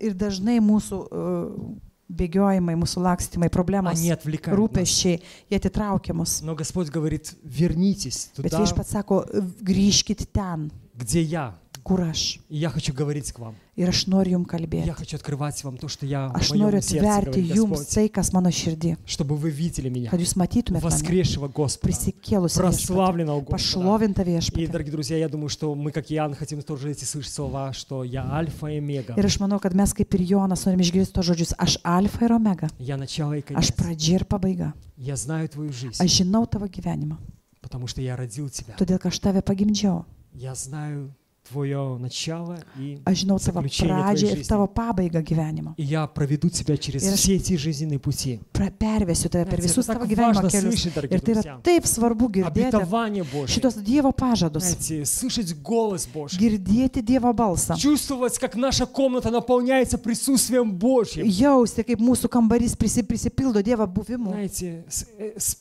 Ir dažnai mūsų bėgiojimai, mūsų lakstymai, problemos, они отвлекают нас. rūpesčiai, jie atitraukia mus. Но Господь говорит, вернитесь Bet туда, viešpats sako, grįžkit ten, где я. kur aš. И я хочу говорить к вам. Ir aš noriu jums Я kalbėti. хочу открывать вам то, что я в Aš моем noriu сердце, atverti говорит jums Господь, tai, kas mano širdį. чтобы вы видели меня, Kad jūs matytumėte mane, воскресшего Господа, prisikėlusi viešpatį, прославленного Господа. pašlovintą И, viešpatį. дорогие друзья, я думаю, что мы, как Иоанн, хотим тоже эти слышать слова, что я альфа и омега. Ir aš manau, kad mes kaip ir Jonas norim išgirsti tos žodžius. Aš alfa ir omega. Я начало и Aš конец. pradžia ir pabaiga. Я знаю твою жизнь, Aš žinau tavo gyvenimą. потому что я родил тебя. Todėl, kad aš tave pagimdžiau. Я знаю твое начало и Aš žinau tavo заключение pradžią твоей ir жизни. tavo pabaigą gyvenimo. И я проведу тебя через Ir aš- все эти жизненные пути. Pervesiu tave per Знаете, visus это tavo так gyvenimo важно kelius. слышать, дорогие Ir tai yra друзья. taip svarbu girdėti Обетование Божье. šitos Dievo pažadus. Знаете, слышать голос Божий. Girdėti Dievo balsą. Чувствовать, как наша комната наполняется присутствием Божьим. Jausti, kaip mūsų kambarys prisipildo Dievo buvimu. Знаете,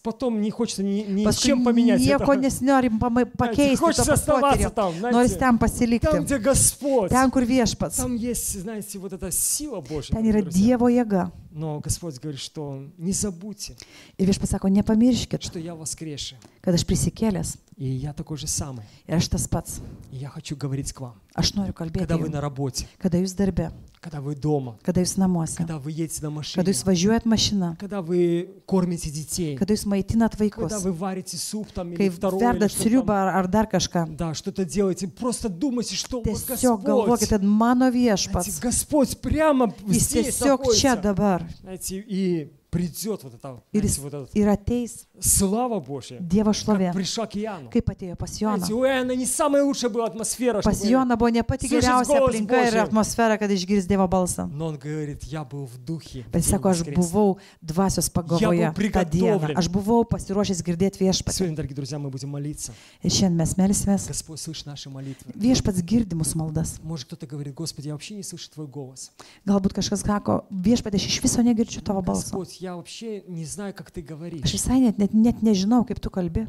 потом не хочется ни с Paskui чем поменять nieko это. nesinorim Знаете, pakeisti. хочется to оставаться potyrio. там, Noris знаете, ten pasilikti. там, где Господь. Ten, kur viešpats. Там есть, знаете, вот эта сила Божья. Ten yra друзья. Dievo jėga. Но Господь говорит, что не забудьте, Ir viešpats sako, nepamirškit, что я воскресший. kad aš prisikėlęs. И я такой же самый. Ir aš tas pats. И я хочу говорить к вам. Aš noriu kalbėti Когда вы jums. на работе, Kada jūs darbe, когда вы дома, kada jūs namuose, когда вы едете на машине, kada jūs važiuojat mašina, когда вы кормите детей, kada jūs maitinat vaikus, когда вы варите суп там kai или второй, или verdat что sriubą там, ar dar kažką. да, что-то делаете, просто думайте, что вот Tiesiog galvokit, Господь, kad mano знаете, viešpats, Господь прямо jis здесь tiesiog čia находится, dabar. знаете, и придет вот это, Ir, знаете, вот эта ir ateis слава Божья, Dievo šlovė, как пришла к Иоанну. kaip atėjo pas Joną. Знаете, у Иоанна не самая лучшая была атмосфера, Pas чтобы... Joną buvo ne pati Слышать geriausia голос aplinka ir Божий. atmosfera, kad išgirs Dievo balsą. Но он говорит, я был в духе. Bet jis день sako, aš воскресный». buvau dvasios pagavoje tą dieną. приготовлен. Aš buvau pasiruošęs girdėti viešpatį. Сегодня, дорогие друзья, мы будем молиться. Ir šiandien mes melsimės. Господь, слышь наши молитвы. Viešpats girdi mūsų maldas. Может, кто-то говорит, Господи, я вообще не слышу Твой голос. Galbūt kažkas sako, viešpatė, aš iš viso negirdžiu tavo balso. Господь, я вообще не знаю, как Ты Aš говоришь. visai net nežinau, kaip tu kalbi.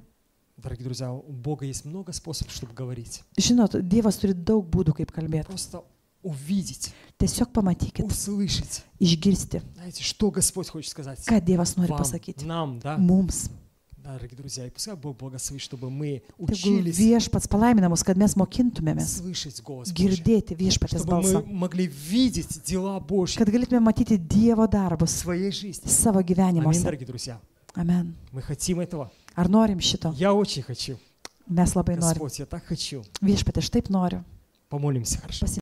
Дорогие друзья, у Бога есть много способов, чтобы говорить. Žinot, Dievas turi daug būdų, kaip kalbėti. Просто увидеть, Tiesiog pamatykit, услышать. išgirsti, Знаете, что Господь хочет сказать ką Dievas nori вам, pasakyti. нам, да? Mums. Да, дорогие друзья, и пускай Бог благословит, чтобы мы Tegul учились viešpats palaimina mus, kad mes mokintumėmės слышать голос Божий. girdėti viešpatės Чтобы мы balsą. могли видеть дела Божьи Kad galėtume matyti Dievo в darbus своей жизни. savo Аминь, gyvenimuose. дорогие друзья. Amen. Мы хотим этого. Ar norim šito? Я очень хочу. Mes labai norim. Господь, я так хочу. Viešpatė, aš taip noriu. Помолимся, хорошо.